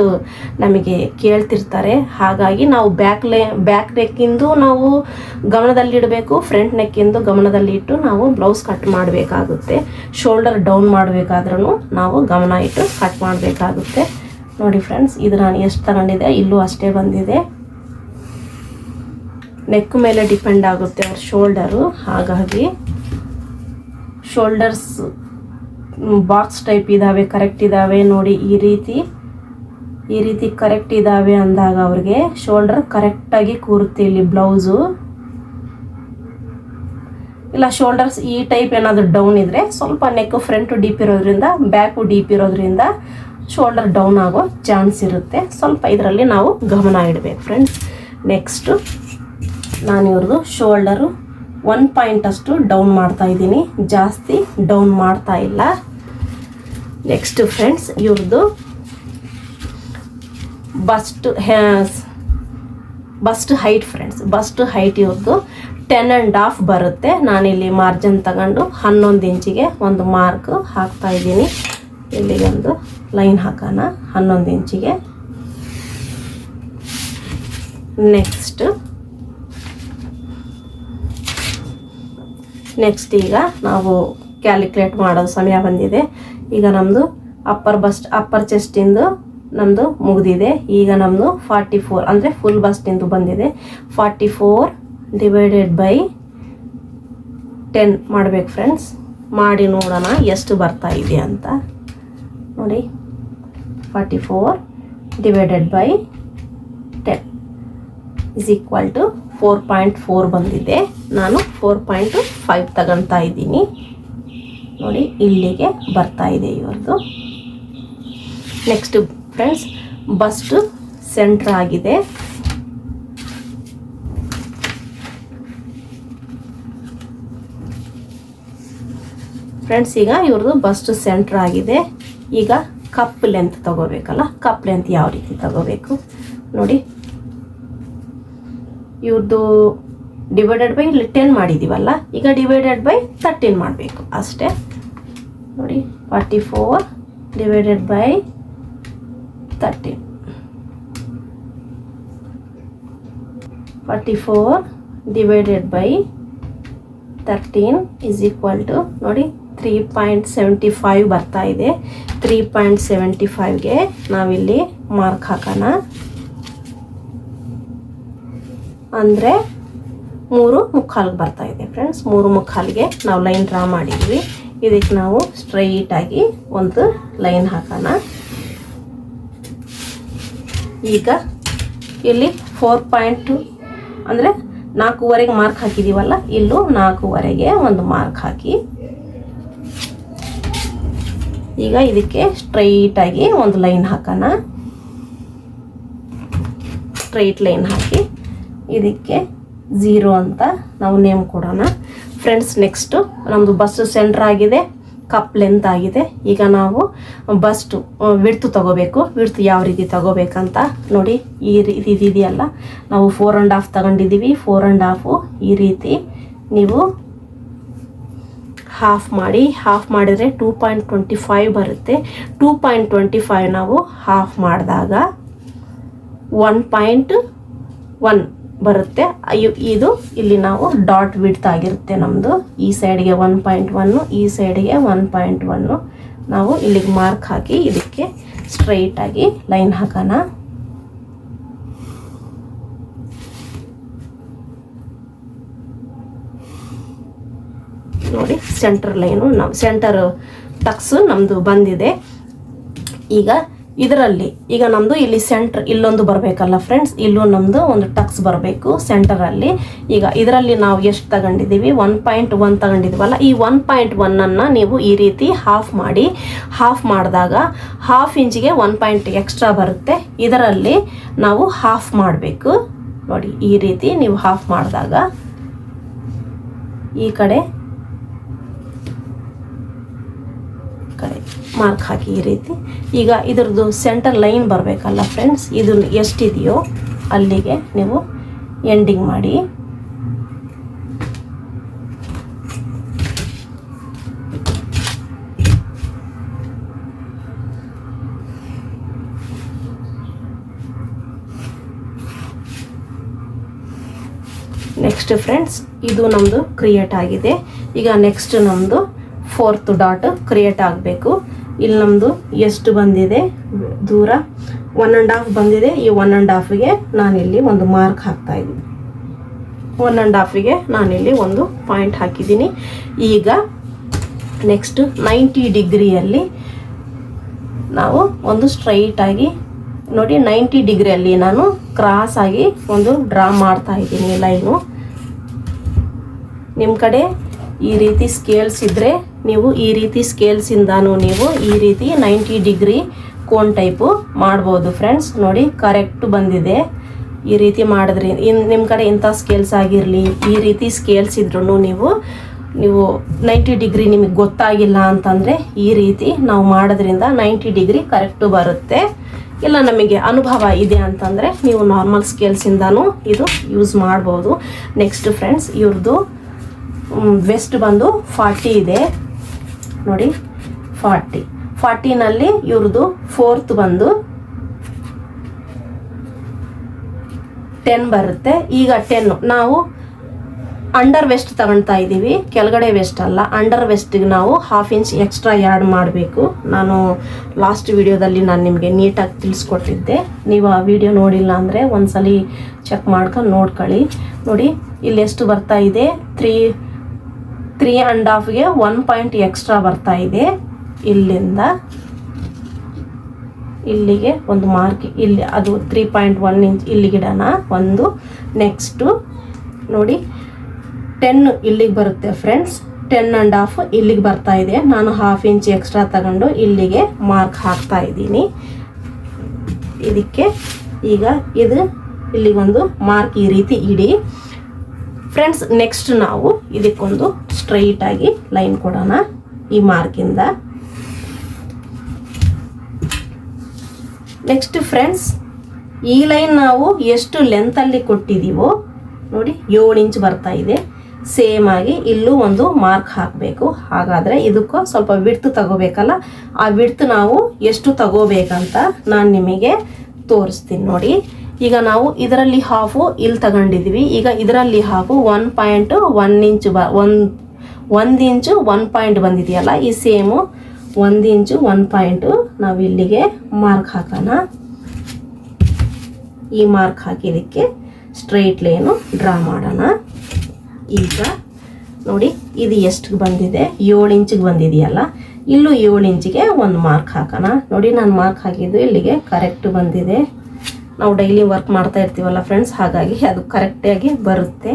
ನಮಗೆ ಕೇಳ್ತಿರ್ತಾರೆ. ಹಾಗಾಗಿ ನಾವು ಬ್ಯಾಕ್ ನೆಕ್ಕಿಂದು ನಾವು ಗಮನದಲ್ಲಿಡಬೇಕು, ಫ್ರಂಟ್ ನೆಕ್ಕಿಂದು ಗಮನದಲ್ಲಿಟ್ಟು ನಾವು ಬ್ಲೌಸ್ ಕಟ್ ಮಾಡಬೇಕಾಗುತ್ತೆ. ಶೋಲ್ಡರ್ ಡೌನ್ ಮಾಡಬೇಕಾದ್ರೂ ನಾವು ಗಮನ ಇಟ್ಟು ಕಟ್ ಮಾಡಬೇಕಾಗುತ್ತೆ. ನೋಡಿ ಫ್ರೆಂಡ್ಸ್, ಇದು ನಾನು ಎಷ್ಟು ತಗೊಂಡಿದ್ದೆ, ಇಲ್ಲೂ ಅಷ್ಟೇ ಬಂದಿದೆ. ನೆಕ್ ಮೇಲೆ ಡಿಪೆಂಡ್ ಆಗುತ್ತೆ ಅವ್ರ ಶೋಲ್ಡರು. ಹಾಗಾಗಿ ಶೋಲ್ಡರ್ಸ್ ಬಾಕ್ಸ್ ಟೈಪ್ ಇದ್ದಾವೆ, ಕರೆಕ್ಟ್ ಇದ್ದಾವೆ ನೋಡಿ. ಈ ರೀತಿ ಕರೆಕ್ಟ್ ಇದ್ದಾವೆ ಅಂದಾಗ ಅವ್ರಿಗೆ ಶೋಲ್ಡರ್ ಕರೆಕ್ಟಾಗಿ ಕೂರುತ್ತೆ ಇಲ್ಲಿ ಬ್ಲೌಸು. ಇಲ್ಲ ಶೋಲ್ಡರ್ಸ್ ಈ ಟೈಪ್ ಏನಾದರೂ ಡೌನ್ ಇದ್ದರೆ ಸ್ವಲ್ಪ ನೆಕ್ ಫ್ರಂಟು ಡೀಪ್ ಇರೋದ್ರಿಂದ ಬ್ಯಾಕು ಡೀಪ್ ಇರೋದ್ರಿಂದ ಶೋಲ್ಡರ್ ಡೌನ್ ಆಗೋ ಚಾನ್ಸ್ ಇರುತ್ತೆ. ಸ್ವಲ್ಪ ಇದರಲ್ಲಿ ನಾವು ಗಮನ ಇಡಬೇಕು ಫ್ರೆಂಡ್ಸ್. ನೆಕ್ಸ್ಟು ನಾನು ಇವ್ರದ್ದು ಶೋಲ್ಡರು 1 ಪಾಯಿಂಟ್ ಅಷ್ಟು ಡೌನ್ ಮಾಡ್ತಾ ಇದ್ದೀನಿ, ಜಾಸ್ತಿ ಡೌನ್ ಮಾಡ್ತಾ ಇಲ್ಲ. ನೆಕ್ಸ್ಟ್ ಫ್ರೆಂಡ್ಸ್, ಇವ್ರದ್ದು bust height friends. Bust height ಇವ್ರದ್ದು 10.5 ಬರುತ್ತೆ. ನಾನಿಲ್ಲಿ ಮಾರ್ಜಿನ್ ತಗೊಂಡು 11 ಇಂಚಿಗೆ ಒಂದು ಮಾರ್ಕ್ ಹಾಕ್ತಾ ಇದ್ದೀನಿ. ಇಲ್ಲಿಗೆ ಒಂದು ಲೈನ್ ಹಾಕೋಣ 11 ಇಂಚಿಗೆ. ನೆಕ್ಸ್ಟ್ ಈಗ ನಾವು ಕ್ಯಾಲ್ಕುಲೇಟ್ ಮಾಡೋ ಸಮಯ ಬಂದಿದೆ. ಈಗ ನಮ್ಮದು ಅಪ್ಪರ್ ಚೆಸ್ಟಿಂದು ನಮ್ಮದು ಮುಗಿದಿದೆ. ಈಗ ನಮ್ಮದು 44 ಅಂದರೆ ಫುಲ್ ಬಸ್ಟಿಂದು ಬಂದಿದೆ. 44 ಡಿವೈಡೆಡ್ ಬೈ 10 ಮಾಡಬೇಕು ಫ್ರೆಂಡ್ಸ್. ಮಾಡಿ ನೋಡೋಣ ಎಷ್ಟು ಬರ್ತಾ ಇದೆ ಅಂತ. ನೋಡಿ 44 divided by 10 is equal to 4.4 ಬಂದಿದೆ. ನಾನು 4.5 ತಗೊಳ್ತಾ ಇದ್ದೀನಿ. ನೋಡಿ ಇಲ್ಲಿಗೆ ಬರ್ತಾ ಇದೆ ಇವ್ರದ್ದು. ನೆಕ್ಸ್ಟ್ ಫ್ರೆಂಡ್ಸ್, ಬಸ್ಟ್ ಸೆಂಟ್ರ್ ಆಗಿದೆ. ಫ್ರೆಂಡ್ಸ್, ಈಗ ಇವ್ರದ್ದು ಬಸ್ಟ್ ಸೆಂಟ್ರ್ ಆಗಿದೆ. ಈಗ ಕಪ್ ಲೆಂತ್ ತಗೋಬೇಕಲ್ಲ, ಕಪ್ ಲೆಂತ್ ಯಾವ ರೀತಿ ತಗೋಬೇಕು ನೋಡಿ. ಇವ್ರದ್ದು ಡಿವೈಡೆಡ್ ಬೈ 10 ಮಾಡಿದ್ದೀವಲ್ಲ, ಈಗ ಡಿವೈಡೆಡ್ ಬೈ 13 ಮಾಡಬೇಕು ಅಷ್ಟೇ. ನೋಡಿ 44 divided by 13, 44 divided by 13 is equal to ನೋಡಿ 3.75 ಬರ್ತಾ ಇದೆ. 3.75ಗೆ ನಾವಿಲ್ಲಿ ಮಾರ್ಕ್ ಹಾಕೋಣ. ಅಂದರೆ 3.25 ಬರ್ತಾ ಇದೆ ಫ್ರೆಂಡ್ಸ್. 3.25ಗೆ ನಾವು ಲೈನ್ ಡ್ರಾ ಮಾಡಿದ್ವಿ. ಇದಕ್ಕೆ ನಾವು ಸ್ಟ್ರೈಟಾಗಿ ಒಂದು ಲೈನ್ ಹಾಕೋಣ. ಈಗ ಇಲ್ಲಿ 4.2 ಅಂದರೆ 4ವರೆಗೆ ಮಾರ್ಕ್ ಹಾಕಿದ್ದೀವಲ್ಲ, ಇಲ್ಲೂ 4ವರೆಗೆ ಒಂದು ಮಾರ್ಕ್ ಹಾಕಿ ಈಗ ಇದಕ್ಕೆ ಸ್ಟ್ರೈಟಾಗಿ ಒಂದು ಲೈನ್ ಹಾಕೋಣ. ಸ್ಟ್ರೈಟ್ ಲೈನ್ ಹಾಕಿ ಇದಕ್ಕೆ 0 ಅಂತ ನಾವು ನೇಮ್ ಕೊಡೋಣ ಫ್ರೆಂಡ್ಸ್. ನೆಕ್ಸ್ಟು ನಮ್ಮದು ಬಸ್ಟ್ ಸೆಂಟ್ರ್ ಆಗಿದೆ, ಕಪ್ ಲೆಂತ್ ಆಗಿದೆ. ಈಗ ನಾವು ಬಸ್ಟು ವಿಡ್ತು ತಗೋಬೇಕು. ವಿಡ್ತು ಯಾವ ರೀತಿ ತಗೋಬೇಕಂತ ನೋಡಿ. ಈ ರೀತಿ ಇದೆಯಲ್ಲ, ನಾವು 4.5 ತಗೊಂಡಿದ್ದೀವಿ. 4.5 ಈ ರೀತಿ ನೀವು ಹಾಫ್ ಮಾಡಿ. ಹಾಫ್ ಮಾಡಿದರೆ 2.25 ಬರುತ್ತೆ. 2.25 ನಾವು ಹಾಫ್ ಮಾಡಿದಾಗ 1.1 ಬರುತ್ತೆ. ಇದು ಇಲ್ಲಿ ನಾವು ಡಾಟ್ ವಿಡ್ತ್ ಆಗಿರುತ್ತೆ ನಮ್ಮದು. ಈ ಸೈಡ್ಗೆ 1.1, ಈ ಸೈಡ್ಗೆ 1.1 ನಾವು ಇಲ್ಲಿಗೆ ಮಾರ್ಕ್ ಹಾಕಿ ಇದಕ್ಕೆ ಸ್ಟ್ರೈಟಾಗಿ ಲೈನ್ ಹಾಕೋಣ. ನೋಡಿ ಸೆಂಟರ್ ಲೈನು ನಾವು ಸೆಂಟರ್ ಟಕ್ಸು ನಮ್ಮದು ಬಂದಿದೆ. ಈಗ ಇದರಲ್ಲಿ ಈಗ ನಮ್ಮದು ಇಲ್ಲಿ ಸೆಂಟ್ರ್ ಇಲ್ಲೊಂದು ಬರಬೇಕಲ್ಲ ಫ್ರೆಂಡ್ಸ್, ಇಲ್ಲೂ ನಮ್ಮದು ಒಂದು ಟಕ್ಸ್ ಬರಬೇಕು ಸೆಂಟರಲ್ಲಿ. ಈಗ ಇದರಲ್ಲಿ ನಾವು ಎಷ್ಟು ತಗೊಂಡಿದ್ದೀವಿ, 1.1 ತಗೊಂಡಿದ್ದೀವಲ್ಲ, ಈ 1.1 ನೀವು ಈ ರೀತಿ ಹಾಫ್ ಮಾಡಿ, ಹಾಫ್ ಮಾಡಿದಾಗ ಹಾಫ್ ಇಂಚಿಗೆ 1 ಪಾಯಿಂಟ್ ಎಕ್ಸ್ಟ್ರಾ ಬರುತ್ತೆ. ಇದರಲ್ಲಿ ನಾವು ಹಾಫ್ ಮಾಡಬೇಕು ನೋಡಿ. ಈ ರೀತಿ ನೀವು ಹಾಫ್ ಮಾಡಿದಾಗ ಈ ಕಡೆ ಮಾರ್ಕ್ ಹಾಕಿ ಈ ರೀತಿ. ಈಗ ಇದ್ರದ್ದು ಸೆಂಟರ್ ಲೈನ್ ಬರಬೇಕಲ್ಲ ಫ್ರೆಂಡ್ಸ್, ಇದು ಎಷ್ಟಿದೆಯೋ ಅಲ್ಲಿಗೆ ನೀವು ಎಂಡಿಂಗ್ ಮಾಡಿ. ನೆಕ್ಸ್ಟ್ ಫ್ರೆಂಡ್ಸ್ ಇದು ನಮ್ಮದು ಕ್ರಿಯೇಟ್ ಆಗಿದೆ. ಈಗ ನೆಕ್ಸ್ಟ್ ನಮ್ಮದು 4th ಡಾಟ್ ಕ್ರಿಯೇಟ್ ಆಗಬೇಕು. ಇಲ್ಲಿ ನಮ್ಮದು ಎಷ್ಟು ಬಂದಿದೆ ದೂರ, 1.5 ಬಂದಿದೆ. ಈ 1.5ಗೆ ನಾನಿಲ್ಲಿ ಒಂದು ಮಾರ್ಕ್ ಹಾಕ್ತಾ ಇದ್ದೀನಿ. 1.5ಗೆ ನಾನಿಲ್ಲಿ ಒಂದು ಪಾಯಿಂಟ್ ಹಾಕಿದ್ದೀನಿ. ಈಗ ನೆಕ್ಸ್ಟ್ 90 ಡಿಗ್ರಿಯಲ್ಲಿ ನಾವು ಒಂದು ಸ್ಟ್ರೈಟಾಗಿ ನೋಡಿ, 90 ಡಿಗ್ರಿಯಲ್ಲಿ ನಾನು ಕ್ರಾಸ್ ಆಗಿ ಒಂದು ಡ್ರಾ ಮಾಡ್ತಾ ಇದ್ದೀನಿ ಲೈನು. ನಿಮ್ಮ ಕಡೆ ಈ ರೀತಿ ಸ್ಕೇಲ್ಸ್ ಇದ್ದರೆ ನೀವು ಈ ರೀತಿ ಸ್ಕೇಲ್ಸಿಂದನೂ ನೀವು ಈ ರೀತಿ 90 ಡಿಗ್ರಿ ಕೋನ್ ಟೈಪು ಮಾಡ್ಬೋದು ಫ್ರೆಂಡ್ಸ್. ನೋಡಿ ಕರೆಕ್ಟ್ ಬಂದಿದೆ. ಈ ರೀತಿ ಮಾಡಿದ್ರಿ, ನಿಮ್ಮ ಕಡೆ ಇಂಥ ಸ್ಕೇಲ್ಸ್ ಆಗಿರಲಿ, ಈ ರೀತಿ ಸ್ಕೇಲ್ಸ್ ಇದ್ರೂ ನೀವು 90 ಡಿಗ್ರಿ ನಿಮಗೆ ಗೊತ್ತಾಗಿಲ್ಲ ಅಂತಂದರೆ ಈ ರೀತಿ ನಾವು ಮಾಡೋದ್ರಿಂದ 90 ಡಿಗ್ರಿ ಕರೆಕ್ಟು ಬರುತ್ತೆ. ಇಲ್ಲ ನಮಗೆ ಅನುಭವ ಇದೆ ಅಂತಂದರೆ ನೀವು ನಾರ್ಮಲ್ ಸ್ಕೇಲ್ಸಿಂದನೂ ಇದು ಯೂಸ್ ಮಾಡ್ಬೋದು. ನೆಕ್ಸ್ಟ್ ಫ್ರೆಂಡ್ಸ್ ಇವ್ರದ್ದು ವೆಸ್ಟ್ ಬಂದು 40 ಇದೆ ನೋಡಿ. 40ನಲ್ಲಿ ಇವ್ರದ್ದು 4th ಬಂದು 10 ಬರುತ್ತೆ. ಈಗ 10 ನಾವು ಅಂಡರ್ ವೆಸ್ಟ್ ತಗೊಳ್ತಾ ಇದ್ದೀವಿ, ಕೆಳಗಡೆ ವೆಸ್ಟ್ ಅಲ್ಲ. ಅಂಡರ್ ವೆಸ್ಟಿಗೆ ನಾವು 1/2 ಇಂಚ್ ಎಕ್ಸ್ಟ್ರಾ ಆ್ಯಡ್ ಮಾಡಬೇಕು. ನಾನು ಲಾಸ್ಟ್ ವಿಡಿಯೋದಲ್ಲಿ ನಾನು ನಿಮಗೆ ನೀಟಾಗಿ ತಿಳಿಸ್ಕೊಟ್ಟಿದ್ದೆ. ನೀವು ಆ ವಿಡಿಯೋ ನೋಡಿಲ್ಲ ಅಂದರೆ ಒಂದ್ಸಲಿ ಚೆಕ್ ಮಾಡ್ಕೊಂಡು ನೋಡ್ಕೊಳ್ಳಿ. ನೋಡಿ ಇಲ್ಲಿ ಎಷ್ಟು ಬರ್ತಾ ಇದೆ, 3.5ಗೆ 1 ಪಾಯಿಂಟ್ ಎಕ್ಸ್ಟ್ರಾ ಬರ್ತಾ ಇದೆ. ಇಲ್ಲಿಂದ ಇಲ್ಲಿಗೆ ಒಂದು ಮಾರ್ಕ್, ಇಲ್ಲಿ ಅದು 3.1 ಇಂಚ್ ಇಲ್ಲಿಗಿಡೋಣ ಒಂದು. ನೆಕ್ಸ್ಟು ನೋಡಿ 10 ಇಲ್ಲಿಗೆ ಬರುತ್ತೆ ಫ್ರೆಂಡ್ಸ್, 10.5 ಇಲ್ಲಿಗೆ ಬರ್ತಾ ಇದೆ. ನಾನು 1/2 ಇಂಚ್ ಎಕ್ಸ್ಟ್ರಾ ತಗೊಂಡು ಇಲ್ಲಿಗೆ ಮಾರ್ಕ್ ಹಾಕ್ತಾ ಇದ್ದೀನಿ. ಇದಕ್ಕೆ ಈಗ ಇದು ಇಲ್ಲಿಗೊಂದು ಮಾರ್ಕ್ ಈ ರೀತಿ ಇಡಿ ಫ್ರೆಂಡ್ಸ್. ನೆಕ್ಸ್ಟ್ ನಾವು ಇದಕ್ಕೊಂದು ಸ್ಟ್ರೈಟಾಗಿ ಲೈನ್ ಕೊಡೋಣ ಈ ಮಾರ್ಕಿಂದ. ನೆಕ್ಸ್ಟ್ ಫ್ರೆಂಡ್ಸ್ ಈ ಲೈನ್ ನಾವು ಎಷ್ಟು ಲೆಂತಲ್ಲಿ ಕೊಟ್ಟಿದ್ದೀವೋ ನೋಡಿ 7 ಇಂಚ್ ಬರ್ತಾ ಇದೆ. ಸೇಮ್ ಆಗಿ ಇಲ್ಲೂ ಒಂದು ಮಾರ್ಕ್ ಹಾಕಬೇಕು. ಹಾಗಾದರೆ ಇದಕ್ಕೂ ಸ್ವಲ್ಪ ವಿಡ್ತ್ ತಗೋಬೇಕಲ್ಲ, ಆ ವಿಡ್ತ್ ನಾವು ಎಷ್ಟು ತಗೋಬೇಕಂತ ನಾನು ನಿಮಗೆ ತೋರಿಸ್ತೀನಿ ನೋಡಿ. ಈಗ ನಾವು ಇದರಲ್ಲಿ ಹಾಫು ಇಲ್ಲಿ ತಗೊಂಡಿದ್ವಿ. ಈಗ ಇದರಲ್ಲಿ ಹಾಫು 1.1 ಇಂಚ್ 1 ಇಂಚು 1 ಪಾಯಿಂಟ್ ಬಂದಿದೆಯಲ್ಲ, ಈ ಸೇಮು 1 ಇಂಚು 1 ಪಾಯಿಂಟು ನಾವು ಇಲ್ಲಿಗೆ ಮಾರ್ಕ್ ಹಾಕೋಣ. ಈ ಮಾರ್ಕ್ ಹಾಕಿದ್ದಕ್ಕೆ ಸ್ಟ್ರೈಟ್ ಲೈನು ಡ್ರಾ ಮಾಡೋಣ. ಈಗ ನೋಡಿ ಇದು ಎಷ್ಟು ಬಂದಿದೆ, 7 ಇಂಚಿಗೆ ಬಂದಿದೆಯಲ್ಲ, ಇಲ್ಲೂ 7 ಇಂಚಿಗೆ ಒಂದು ಮಾರ್ಕ್ ಹಾಕೋಣ. ನೋಡಿ ನಾನು ಮಾರ್ಕ್ ಹಾಕಿದ್ದು ಇಲ್ಲಿಗೆ ಕರೆಕ್ಟ್ ಬಂದಿದೆ. ನಾವು ಡೈಲಿ ವರ್ಕ್ ಮಾಡ್ತಾ ಇರ್ತೀವಲ್ಲ ಫ್ರೆಂಡ್ಸ್, ಹಾಗಾಗಿ ಅದು ಕರೆಕ್ಟಾಗಿ ಬರುತ್ತೆ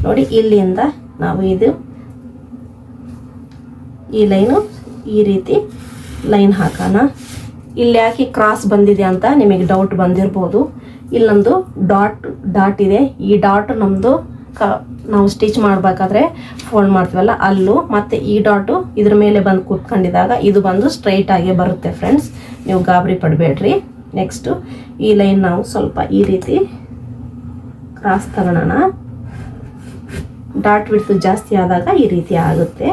ನೋಡಿ. ಇಲ್ಲಿಂದ ನಾವು ಇದು ಈ ಲೈನು ಈ ರೀತಿ ಲೈನ್ ಹಾಕೋಣ. ಇಲ್ಲಿ ಯಾಕೆ ಕ್ರಾಸ್ ಬಂದಿದೆ ಅಂತ ನಿಮಗೆ ಡೌಟ್ ಬಂದಿರ್ಬೋದು. ಇಲ್ಲಿ ನಮ್ಮದು ಡಾಟ್ ಇದೆ. ಈ ಡಾಟ್ ನಮ್ಮದು ನಾವು ಸ್ಟಿಚ್ ಮಾಡಬೇಕಾದ್ರೆ ಫೋಲ್ಡ್ ಮಾಡ್ತೀವಲ್ಲ ಅಲ್ಲೂ, ಮತ್ತು ಈ ಡಾಟು ಇದ್ರ ಮೇಲೆ ಬಂದು ಕೂತ್ಕೊಂಡಿದ್ದಾಗ ಇದು ಬಂದು ಸ್ಟ್ರೈಟಾಗಿ ಬರುತ್ತೆ ಫ್ರೆಂಡ್ಸ್, ನೀವು ಗಾಬರಿ ಪಡಬೇಡ್ರಿ. ನೆಕ್ಸ್ಟು ಈ ಲೈನ್ ನಾವು ಸ್ವಲ್ಪ ಈ ರೀತಿ ಕ್ರಾಸ್ ತಗೊಳ್ಳೋಣ. ಡಾಟ್ ವಿಡ್ತ್ ಜಾಸ್ತಿ ಆದಾಗ ಈ ರೀತಿ ಆಗುತ್ತೆ.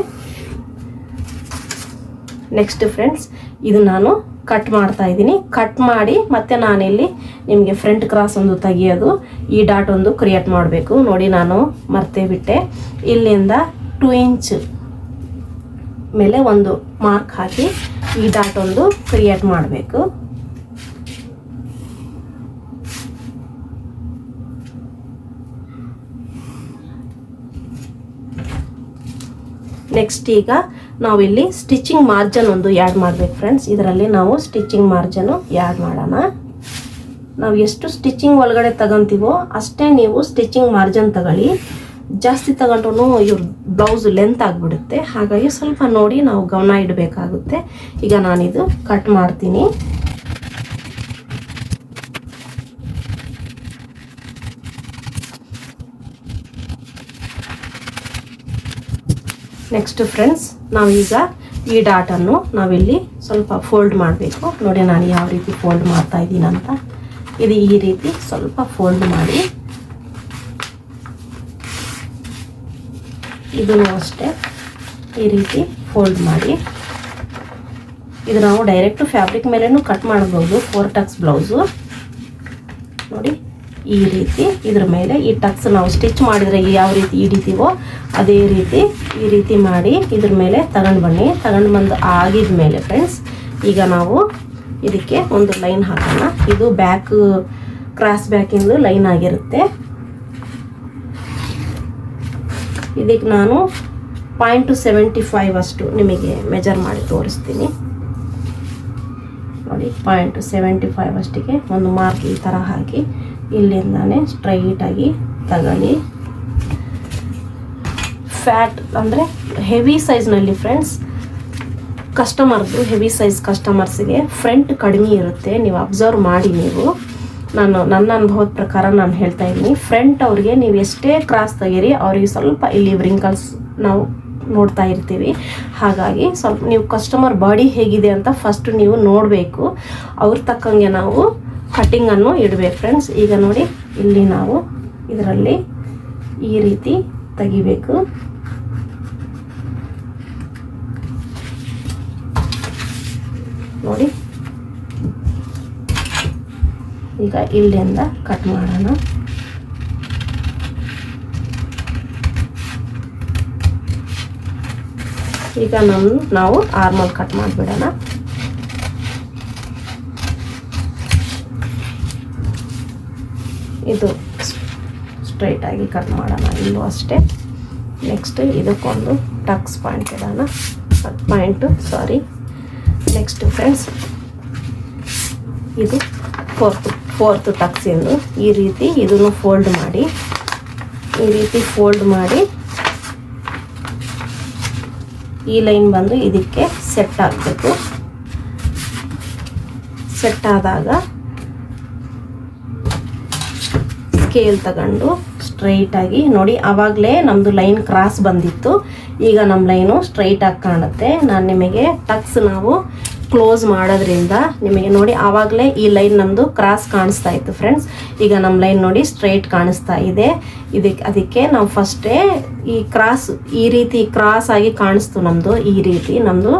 ನೆಕ್ಸ್ಟ್ ಫ್ರೆಂಡ್ಸ್ ಇದು ನಾನು ಕಟ್ ಮಾಡ್ತಾ ಇದ್ದೀನಿ. ಕಟ್ ಮಾಡಿ ಮತ್ತೆ ನಾನಿಲ್ಲಿ ನಿಮಗೆ ಫ್ರಂಟ್ ಕ್ರಾಸ್ ಒಂದು ತೆಗಿಯೋದು, ಈ ಡಾಟ್ ಒಂದು ಕ್ರಿಯೇಟ್ ಮಾಡಬೇಕು ನೋಡಿ. ನಾನು ಮರ್ತೇ ಬಿಟ್ಟೆ. ಇಲ್ಲಿಂದ 2 ಇಂಚ್ ಮೇಲೆ ಒಂದು ಮಾರ್ಕ್ ಹಾಕಿ ಈ ಡಾಟ್ ಒಂದು ಕ್ರಿಯೇಟ್ ಮಾಡಬೇಕು. ನೆಕ್ಸ್ಟ್ ಈಗ ನಾವಿಲ್ಲಿ ಸ್ಟಿಚಿಂಗ್ ಮಾರ್ಜಿನ್ ಒಂದು ಆ್ಯಡ್ ಮಾಡಬೇಕು ಫ್ರೆಂಡ್ಸ್. ಇದರಲ್ಲಿ ನಾವು ಸ್ಟಿಚಿಂಗ್ ಮಾರ್ಜಿನು ಆ್ಯಡ್ ಮಾಡೋಣ. ನಾವು ಎಷ್ಟು ಸ್ಟಿಚಿಂಗ್ ಒಳಗಡೆ ತಗೊಂತೀವೋ ಅಷ್ಟೇ ನೀವು ಸ್ಟಿಚಿಂಗ್ ಮಾರ್ಜಿನ್ ತಗೊಳ್ಳಿ. ಜಾಸ್ತಿ ತಗೊಂಡ್ರೂ ಇವ್ರ ಬ್ಲೌಸ್ ಲೆಂತ್ ಆಗಿಬಿಡುತ್ತೆ. ಹಾಗಾಗಿ ಸ್ವಲ್ಪ ನೋಡಿ ನಾವು ಗಮನ ಇಡಬೇಕಾಗುತ್ತೆ. ಈಗ ನಾನಿದು ಕಟ್ ಮಾಡ್ತೀನಿ. ನೆಕ್ಸ್ಟ್ ಫ್ರೆಂಡ್ಸ್, ನಾವೀಗ ಈ ಡಾಟನ್ನು ನಾವಿಲ್ಲಿ ಸ್ವಲ್ಪ ಫೋಲ್ಡ್ ಮಾಡಬೇಕು. ನೋಡಿ ನಾನು ಯಾವ ರೀತಿ ಫೋಲ್ಡ್ ಮಾಡ್ತಾ ಇದ್ದೀನಿ ಅಂತ. ಇದು ಈ ರೀತಿ ಸ್ವಲ್ಪ ಫೋಲ್ಡ್ ಮಾಡಿ, ಇದನ್ನು ಅಷ್ಟೇ ಈ ರೀತಿ ಫೋಲ್ಡ್ ಮಾಡಿ. ಇದು ನಾವು ಡೈರೆಕ್ಟ್ ಫ್ಯಾಬ್ರಿಕ್ ಮೇಲೇನು ಕಟ್ ಮಾಡ್ಬೋದು. 4 ಟಕ್ಸ್ ಬ್ಲೌಸು ನೋಡಿ ಈ ರೀತಿ ಇದ್ರ ಮೇಲೆ ಈ ಟಕ್ಸ್ ನಾವು ಸ್ಟಿಚ್ ಮಾಡಿದರೆ ಯಾವ ರೀತಿ ಹಿಡಿತೀವೋ ಅದೇ ರೀತಿ ಈ ರೀತಿ ಮಾಡಿ ಇದ್ರ ಮೇಲೆ ತಗೊಂಡು ಬನ್ನಿ. ತಗೊಂಡು ಬಂದು ಆಗಿದ ಮೇಲೆ ಫ್ರೆಂಡ್ಸ್, ಈಗ ನಾವು ಇದಕ್ಕೆ ಒಂದು ಲೈನ್ ಹಾಕೋಣ. ಇದು ಬ್ಯಾಕ್ ಕ್ರಾಸ್ ಬ್ಯಾಕಿಂದು ಲೈನ್ ಆಗಿರುತ್ತೆ. ಇದಕ್ಕೆ ನಾನು 0.75 ಅಷ್ಟು ನಿಮಗೆ ಮೆಜರ್ ಮಾಡಿ ತೋರಿಸ್ತೀನಿ. ನೋಡಿ 0.75 ಅಷ್ಟಿಗೆ ಒಂದು ಮಾರ್ಕ್ ಈ ಥರ ಹಾಕಿ ಇಲ್ಲಿಂದಾನೆ ಸ್ಟ್ರೈಟಾಗಿ ತಗೊಳ್ಳಿ. ಫ್ಯಾಟ್ ಅಂದರೆ ಹೆವಿ ಸೈಜ್ನಲ್ಲಿ ಫ್ರೆಂಡ್ಸ್, ಕಸ್ಟಮರ್ದು ಹೆವಿ ಸೈಜ್ ಕಸ್ಟಮರ್ಸಿಗೆ ಫ್ರಂಟ್ ಕಡಿಮೆ ಇರುತ್ತೆ. ನೀವು ಅಬ್ಸರ್ವ್ ಮಾಡಿ. ನೀವು ನನ್ನ ಅನುಭವದ ಪ್ರಕಾರ ನಾನು ಹೇಳ್ತಾ ಇದ್ದೀನಿ. ಫ್ರಂಟ್ ಅವ್ರಿಗೆ ನೀವು ಎಷ್ಟೇ ಕ್ರಾಸ್ ತೆಗೀರಿ ಅವ್ರಿಗೆ ಸ್ವಲ್ಪ ಇಲ್ಲಿ ವ್ರಿಂಕಲ್ಸ್ ನಾವು ನೋಡ್ತಾ ಇರ್ತೀವಿ. ಹಾಗಾಗಿ ಸ್ವಲ್ಪ ನೀವು ಕಸ್ಟಮರ್ ಬಾಡಿ ಹೇಗಿದೆ ಅಂತ ಫಸ್ಟ್ ನೀವು ನೋಡಬೇಕು. ಅವ್ರ ತಕ್ಕಂಗೆ ನಾವು ಕಟ್ಟಿಂಗನ್ನು ಇಡಬೇಕು ಫ್ರೆಂಡ್ಸ್. ಈಗ ನೋಡಿ ಇಲ್ಲಿ ನಾವು ಇದರಲ್ಲಿ ಈ ರೀತಿ ತೆಗಿಬೇಕು. ನೋಡಿ ಈಗ ಇಲ್ಲಿಂದ ಕಟ್ ಮಾಡೋಣ. ಈಗ ನಾವು ಆರ್ಮಲ್ ಕಟ್ ಮಾಡಿಬಿಡೋಣ. ಇದು ಸ್ಟ್ರೈಟಾಗಿ ಕಟ್ ಮಾಡೋಣ. ಇಲ್ಲೂ ಅಷ್ಟೇ. ನೆಕ್ಸ್ಟ್ ಇದಕ್ಕೊಂದು ಟಕ್ಸ್ ಪಾಯಿಂಟ್ ಇಡೋಣ. ನೆಕ್ಸ್ಟ್ ಫ್ರೆಂಡ್ಸ್, ಇದು ಫೋರ್ತ್ ಟಕ್ಸಿಂದು ಈ ರೀತಿ ಇದನ್ನು ಫೋಲ್ಡ್ ಮಾಡಿ, ಈ ರೀತಿ ಫೋಲ್ಡ್ ಮಾಡಿ ಈ ಲೈನ್ ಬಂದು ಇದಕ್ಕೆ ಸೆಟ್ ಆಗಬೇಕು. ಸೆಟ್ ಆದಾಗ ಸ್ಕೇಲ್ ತಗೊಂಡು ಸ್ಟ್ರೈಟಾಗಿ ನೋಡಿ. ಆವಾಗಲೇ ನಮ್ಮದು ಲೈನ್ ಕ್ರಾಸ್ ಬಂದಿತ್ತು. ಈಗ ನಮ್ಮ ಲೈನು ಸ್ಟ್ರೈಟಾಗಿ ಕಾಣುತ್ತೆ. ನಾನು ನಿಮಗೆ ಟಕ್ಸ್ ನಾವು ಕ್ಲೋಸ್ ಮಾಡೋದ್ರಿಂದ ನಿಮಗೆ ನೋಡಿ ಆವಾಗಲೇ ಈ ಲೈನ್ ನಮ್ಮದು ಕ್ರಾಸ್ ಕಾಣಿಸ್ತಾ ಇತ್ತು ಫ್ರೆಂಡ್ಸ್. ಈಗ ನಮ್ಮ ಲೈನ್ ನೋಡಿ ಸ್ಟ್ರೈಟ್ ಕಾಣಿಸ್ತಾ ಇದೆ. ಅದಕ್ಕೆ ನಾವು ಫಸ್ಟೇ ಈ ಕ್ರಾಸ್ ಈ ರೀತಿ ಕ್ರಾಸ್ ಆಗಿ ಕಾಣಿಸ್ತು ನಮ್ಮದು, ಈ ರೀತಿ ನಮ್ಮದು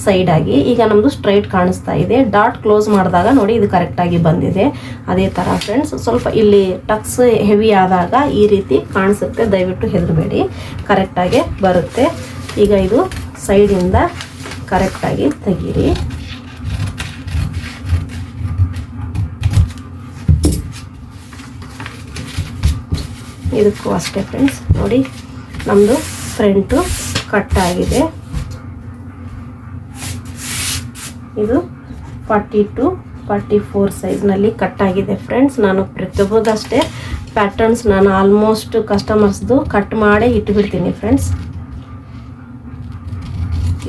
ಸೈಡಾಗಿ. ಈಗ ನಮ್ಮದು ಸ್ಟ್ರೈಟ್ ಕಾಣಿಸ್ತಾ ಇದೆ. ಡಾಟ್ ಕ್ಲೋಸ್ ಮಾಡಿದಾಗ ನೋಡಿ ಇದು ಕರೆಕ್ಟಾಗಿ ಬಂದಿದೆ. ಅದೇ ಥರ ಫ್ರೆಂಡ್ಸ್, ಸ್ವಲ್ಪ ಇಲ್ಲಿ ಟಕ್ಸ್ ಹೆವಿ ಆದಾಗ ಈ ರೀತಿ ಕಾಣಿಸುತ್ತೆ. ದಯವಿಟ್ಟು ಹೆದರಬೇಡಿ, ಕರೆಕ್ಟಾಗಿ ಬರುತ್ತೆ. ಈಗ ಇದು ಸೈಡಿಂದ ಕರೆಕ್ಟಾಗಿ ತೆಗೀರಿ. ಇದಕ್ಕೂ ಅಷ್ಟೇ ಫ್ರೆಂಡ್ಸ್. ನೋಡಿ ನಮ್ಮದು ಫ್ರಂಟು ಕಟ್ ಆಗಿದೆ. ಇದು 42-44 ಸೈಜ್ನಲ್ಲಿ ಕಟ್ ಆಗಿದೆ ಫ್ರೆಂಡ್ಸ್. ನಾನು ಪ್ರತಿಯೊಬ್ಬದಷ್ಟೇ ಪ್ಯಾಟರ್ನ್ಸ್ ನಾನು ಆಲ್ಮೋಸ್ಟ್ ಕಸ್ಟಮರ್ಸ್ದು ಕಟ್ ಮಾಡೇ ಇಟ್ಬಿಡ್ತೀನಿ ಫ್ರೆಂಡ್ಸ್.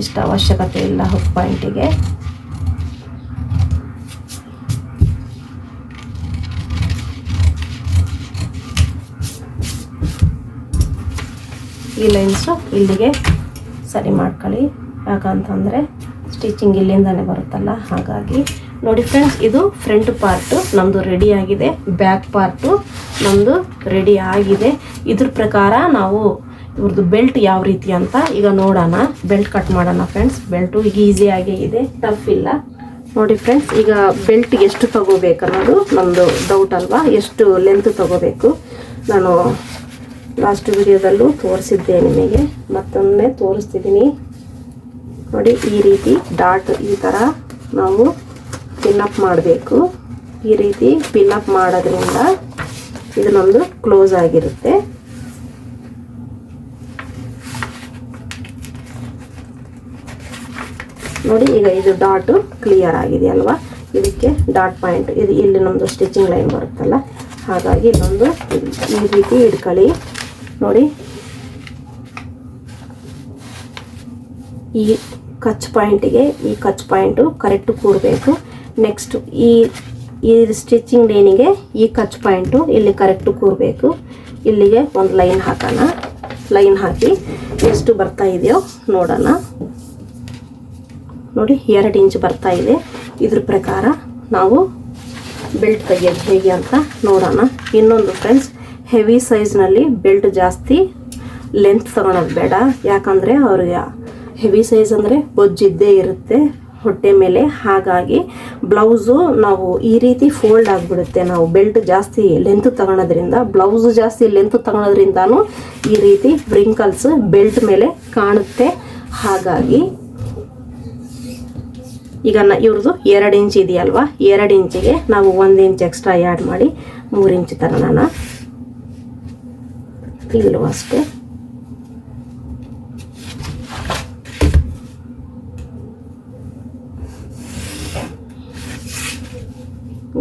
ಇಷ್ಟ ಅವಶ್ಯಕತೆ ಇಲ್ಲ ಹುಕ್ ಪಾಯಿಂಟಿಗೆ. ಈ ಲೈನ್ಸು ಇಲ್ಲಿಗೆ ಸರಿ ಮಾಡ್ಕೊಳ್ಳಿ. ಯಾಕಂತಂದರೆ ಸ್ಟಿಚಿಂಗ್ ಇಲ್ಲಿಂದಾನೆ ಬರುತ್ತಲ್ಲ, ಹಾಗಾಗಿ ನೋಡಿ ಫ್ರೆಂಡ್ಸ್. ಇದು ಫ್ರಂಟ್ ಪಾರ್ಟು ನಮ್ಮದು ರೆಡಿ ಆಗಿದೆ. ಬ್ಯಾಕ್ ಪಾರ್ಟು ನಮ್ಮದು ರೆಡಿ ಆಗಿದೆ. ಇದ್ರ ಪ್ರಕಾರ ನಾವು ಇವ್ರದ್ದು ಬೆಲ್ಟ್ ಯಾವ ರೀತಿ ಅಂತ ಈಗ ನೋಡೋಣ. ಬೆಲ್ಟ್ ಕಟ್ ಮಾಡೋಣ ಫ್ರೆಂಡ್ಸ್. ಬೆಲ್ಟು ಈಗ ಈಸಿಯಾಗೇ ಇದೆ, ಟಫ್ ಇಲ್ಲ. ನೋಡಿ ಫ್ರೆಂಡ್ಸ್, ಈಗ ಬೆಲ್ಟ್ ಎಷ್ಟು ತಗೋಬೇಕು ಅನ್ನೋದು ನಮ್ಮದು ಡೌಟ್ ಅಲ್ವಾ. ಎಷ್ಟು ಲೆಂತ್ ತಗೋಬೇಕು ನಾನು ಲಾಸ್ಟ್ ವಿಡಿಯೋದಲ್ಲೂ ತೋರಿಸಿದ್ದೆ ನಿಮಗೆ, ಮತ್ತೊಮ್ಮೆ ತೋರಿಸ್ತಿದ್ದೀನಿ. ನೋಡಿ ಈ ರೀತಿ ಡಾಟ್ ಈ ಥರ ನಾವು ಪಿನ್ನಪ್ ಮಾಡಬೇಕು. ಈ ರೀತಿ ಪಿನ್ನಪ್ ಮಾಡೋದ್ರಿಂದ ಇದು ನಮ್ಮದು ಕ್ಲೋಸ್ ಆಗಿರುತ್ತೆ. ನೋಡಿ ಈಗ ಇದು ಡಾಟು ಕ್ಲಿಯರ್ ಆಗಿದೆ ಅಲ್ವಾ. ಇದಕ್ಕೆ ಡಾಟ್ ಪಾಯಿಂಟ್ ಇದು ಇಲ್ಲಿ ನಮ್ಮದು ಸ್ಟಿಚಿಂಗ್ ಲೈನ್ ಬರುತ್ತಲ್ಲ, ಹಾಗಾಗಿ ಇಲ್ಲೊಂದು ಈ ರೀತಿ ಇಟ್ಕೊಳ್ಳಿ. ನೋಡಿ ಈ ಕಚ್ ಪಾಯಿಂಟಿಗೆ ಈ ಕಚ್ ಪಾಯಿಂಟು ಕರೆಕ್ಟು ಕೂರಬೇಕು. ನೆಕ್ಸ್ಟ್ ಈ ಸ್ಟಿಚಿಂಗ್ ಲೈನಿಗೆ ಈ ಕಚ್ ಪಾಯಿಂಟು ಇಲ್ಲಿ ಕರೆಕ್ಟು ಕೂರಬೇಕು. ಇಲ್ಲಿಗೆ ಒಂದು ಲೈನ್ ಹಾಕೋಣ. ಲೈನ್ ಹಾಕಿ ಎಷ್ಟು ಬರ್ತಾ ಇದೆಯೋ ನೋಡೋಣ. ನೋಡಿ 2 ಇಂಚ್ ಬರ್ತಾ ಇದೆ. ಇದ್ರ ಪ್ರಕಾರ ನಾವು ಬೆಲ್ಟ್ ತೆಗಿಯೋದು ಹೇಗೆ ಅಂತ ನೋಡೋಣ. ಇನ್ನೊಂದು ಫ್ರೆಂಡ್ಸ್, ಹೆವಿ ಸೈಜ್ನಲ್ಲಿ ಬೆಲ್ಟ್ ಜಾಸ್ತಿ ಲೆಂತ್ ತಗೊಳೋದು ಬೇಡ. ಯಾಕಂದರೆ ಅವ್ರಿಗೆ ಹೆವಿ ಸೈಜ್ ಅಂದರೆ ಬೊಜ್ಜಿದ್ದೇ ಇರುತ್ತೆ ಹೊಟ್ಟೆ ಮೇಲೆ. ಹಾಗಾಗಿ ಬ್ಲೌಸು ನಾವು ಈ ರೀತಿ ಫೋಲ್ಡ್ ಆಗಿಬಿಡುತ್ತೆ. ನಾವು ಬೆಲ್ಟ್ ಜಾಸ್ತಿ ಲೆಂತ್ ತಗೊಳೋದ್ರಿಂದ, ಬ್ಲೌಸು ಜಾಸ್ತಿ ಲೆಂತ್ ತಗೊಳೋದ್ರಿಂದನೂ ಈ ರೀತಿ ವ್ರಿಂಕಲ್ಸ್ ಬೆಲ್ಟ್ ಮೇಲೆ ಕಾಣುತ್ತೆ. ಹಾಗಾಗಿ ಈಗ ಇವ್ರದ್ದು 2 ಇಂಚ್ ಇದೆಯಲ್ವಾ, 2 ಇಂಚಿಗೆ ನಾವು 1 ಇಂಚ್ ಎಕ್ಸ್ಟ್ರಾ ಆ್ಯಡ್ ಮಾಡಿ 3 ಇಂಚ್ ತಗೋಣ. ಇಲ್ಲೂ ಅಷ್ಟೇ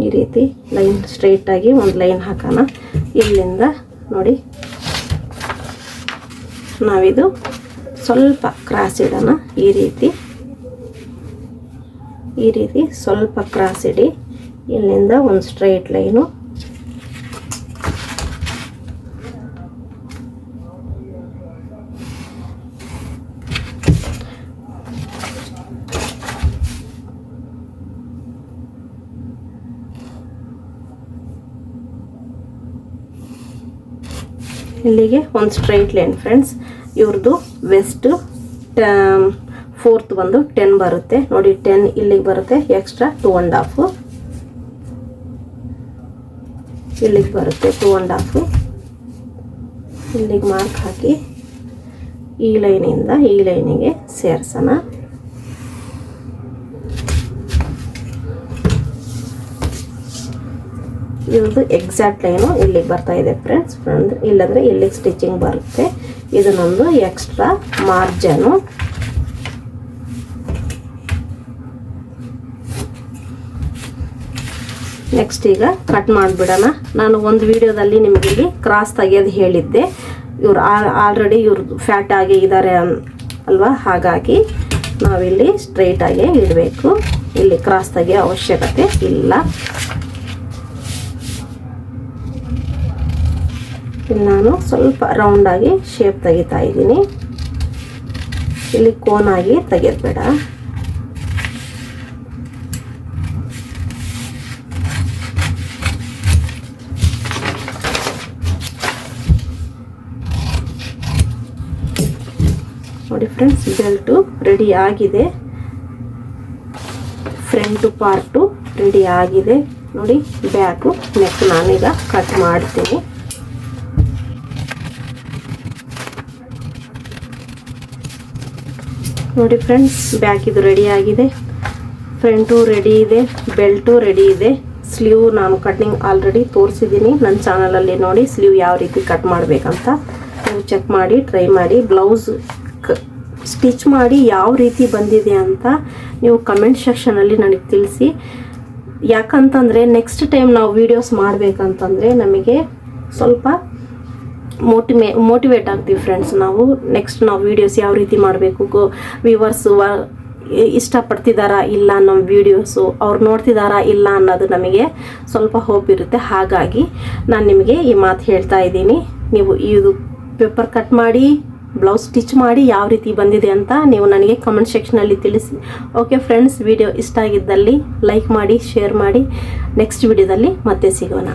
ಈ ರೀತಿ ಲೈನ್ ಸ್ಟ್ರೈಟಾಗಿ ಒಂದು ಲೈನ್ ಹಾಕೋಣ. ಇಲ್ಲಿಂದ ನೋಡಿ ನಾವಿದು ಸ್ವಲ್ಪ ಕ್ರಾಸ್ ಇಡೋಣ. ಈ ರೀತಿ ಸ್ವಲ್ಪ ಕ್ರಾಸ್ ಇಡಿ. ಇಲ್ಲಿಂದ ಒಂದು ಸ್ಟ್ರೈಟ್ ಲೈನು, ಇಲ್ಲಿಗೆ ಒಂದು ಸ್ಟ್ರೈಟ್ ಲೈನ್ ಫ್ರೆಂಡ್ಸ್. ಇವ್ರದ್ದು ವೆಸ್ಟ್ 4th ಬಂದು 10 ಬರುತ್ತೆ ನೋಡಿ. 10 ಇಲ್ಲಿಗೆ ಬರುತ್ತೆ, ಎಕ್ಸ್ಟ್ರಾ 2.5 ಇಲ್ಲಿಗೆ ಬರುತ್ತೆ, 2.5 ಇಲ್ಲಿಗೆ ಮಾರ್ಕ್ ಹಾಕಿ ಈ ಲೈನಿಂದ ಈ ಲೈನಿಗೆ ಸೇರಿಸೋಣ. ಇವ್ರದ್ದು ಎಕ್ಸಾಕ್ಟ್ ಲೈನು ಇಲ್ಲಿಗೆ ಬರ್ತಾ ಇದೆ ಫ್ರೆಂಡ್ಸ್. ಇಲ್ಲಂದರೆ ಇಲ್ಲಿಗೆ ಸ್ಟಿಚಿಂಗ್ ಬರುತ್ತೆ. ಇದು ನಮ್ಮದು ಎಕ್ಸ್ಟ್ರಾ ಮಾರ್ಜನು. ನೆಕ್ಸ್ಟ್ ಈಗ ಕಟ್ ಮಾಡಿಬಿಡೋಣ. ನಾನು ಒಂದು ವಿಡಿಯೋದಲ್ಲಿ ನಿಮಗೆ ಇಲ್ಲಿ ಕ್ರಾಸ್ ತೆಗೆಯೋದು ಹೇಳಿದ್ದೆ. ಇವ್ರು ಆಲ್ರೆಡಿ ಇವ್ರದ್ದು ಫ್ಯಾಟ್ ಆಗಿ ಇದ್ದಾರೆ ಅಲ್ವಾ, ಹಾಗಾಗಿ ನಾವಿಲ್ಲಿ ಸ್ಟ್ರೈಟಾಗಿ ಇಡಬೇಕು. ಇಲ್ಲಿ ಕ್ರಾಸ್ ತೆಗೆಯೋ ಅವಶ್ಯಕತೆ ಇಲ್ಲ. ಇಲ್ಲಿ ನಾನು ಸ್ವಲ್ಪ ರೌಂಡಾಗಿ ಶೇಪ್ ತೆಗಿತಾ ಇದ್ದೀನಿ. ಇಲ್ಲಿ ಕೋನಾಗಿ ತೆಗೆಯೋದು ಬೇಡ. ನೋಡಿ ಫ್ರೆಂಡ್ಸ್, ಬೆಲ್ಟು ರೆಡಿ ಆಗಿದೆ. ಫ್ರಂಟ್ ಪಾರ್ಟು ರೆಡಿ ಆಗಿದೆ. ನೋಡಿ ಬ್ಯಾಕು ನೆಕ್ ನಾನೀಗ ಕಟ್ ಮಾಡ್ತೀನಿ. ನೋಡಿ ಫ್ರೆಂಡ್ಸ್, ಬ್ಯಾಕ್ ಇದು ರೆಡಿ ಆಗಿದೆ, ಫ್ರಂಟು ರೆಡಿ ಇದೆ, ಬೆಲ್ಟು ರೆಡಿ ಇದೆ. ಸ್ಲೀವ್ ನಾನು ಕಟ್ಟಿಂಗ್ ಆಲ್ರೆಡಿ ತೋರಿಸಿದ್ದೀನಿ ನನ್ನ ಚಾನಲಲ್ಲಿ. ನೋಡಿ ಸ್ಲೀವ್ ಯಾವ ರೀತಿ ಕಟ್ ಮಾಡಬೇಕಂತ ನೀವು ಚೆಕ್ ಮಾಡಿ ಟ್ರೈ ಮಾಡಿ. ಬ್ಲೌಸ್ ಸ್ಟಿಚ್ ಮಾಡಿ ಯಾವ ರೀತಿ ಬಂದಿದೆ ಅಂತ ನೀವು ಕಮೆಂಟ್ ಸೆಕ್ಷನಲ್ಲಿ ನನಗೆ ತಿಳಿಸಿ. ಯಾಕಂತಂದರೆ ನೆಕ್ಸ್ಟ್ ಟೈಮ್ ನಾವು ವೀಡಿಯೋಸ್ ಮಾಡಬೇಕಂತಂದರೆ ನಮಗೆ ಸ್ವಲ್ಪ ಮೋಟಿವೇಟ್ ಆಗ್ತೀವಿ ಫ್ರೆಂಡ್ಸ್. ನಾವು ನೆಕ್ಸ್ಟ್ ನಾವು ವೀಡಿಯೋಸ್ ಯಾವ ರೀತಿ ಮಾಡಬೇಕು, ವ್ಯೂವರ್ಸ್ ಇಷ್ಟಪಡ್ತಿದ್ದಾರಾ ಇಲ್ಲ ನಮ್ಮ ವೀಡಿಯೋಸು, ಅವ್ರು ನೋಡ್ತಿದ್ದಾರಾ ಇಲ್ಲ ಅನ್ನೋದು ನಮಗೆ ಸ್ವಲ್ಪ ಹೋಪ್ ಇರುತ್ತೆ. ಹಾಗಾಗಿ ನಾನು ನಿಮಗೆ ಈ ಮಾತು ಹೇಳ್ತಾ ಇದ್ದೀನಿ. ನೀವು ಇದು ಪೇಪರ್ ಕಟ್ ಮಾಡಿ ಬ್ಲೌಸ್ ಸ್ಟಿಚ್ ಮಾಡಿ ಯಾವ ರೀತಿ ಬಂದಿದೆ ಅಂತ ನೀವು ನನಗೆ ಕಮೆಂಟ್ ಸೆಕ್ಷನಲ್ಲಿ ತಿಳಿಸಿ. ಓಕೆ ಫ್ರೆಂಡ್ಸ್, ವಿಡಿಯೋ ಇಷ್ಟ ಆಗಿದ್ದಲ್ಲಿ ಲೈಕ್ ಮಾಡಿ, ಶೇರ್ ಮಾಡಿ. ನೆಕ್ಸ್ಟ್ ವಿಡಿಯೋದಲ್ಲಿ ಮತ್ತೆ ಸಿಗೋಣ.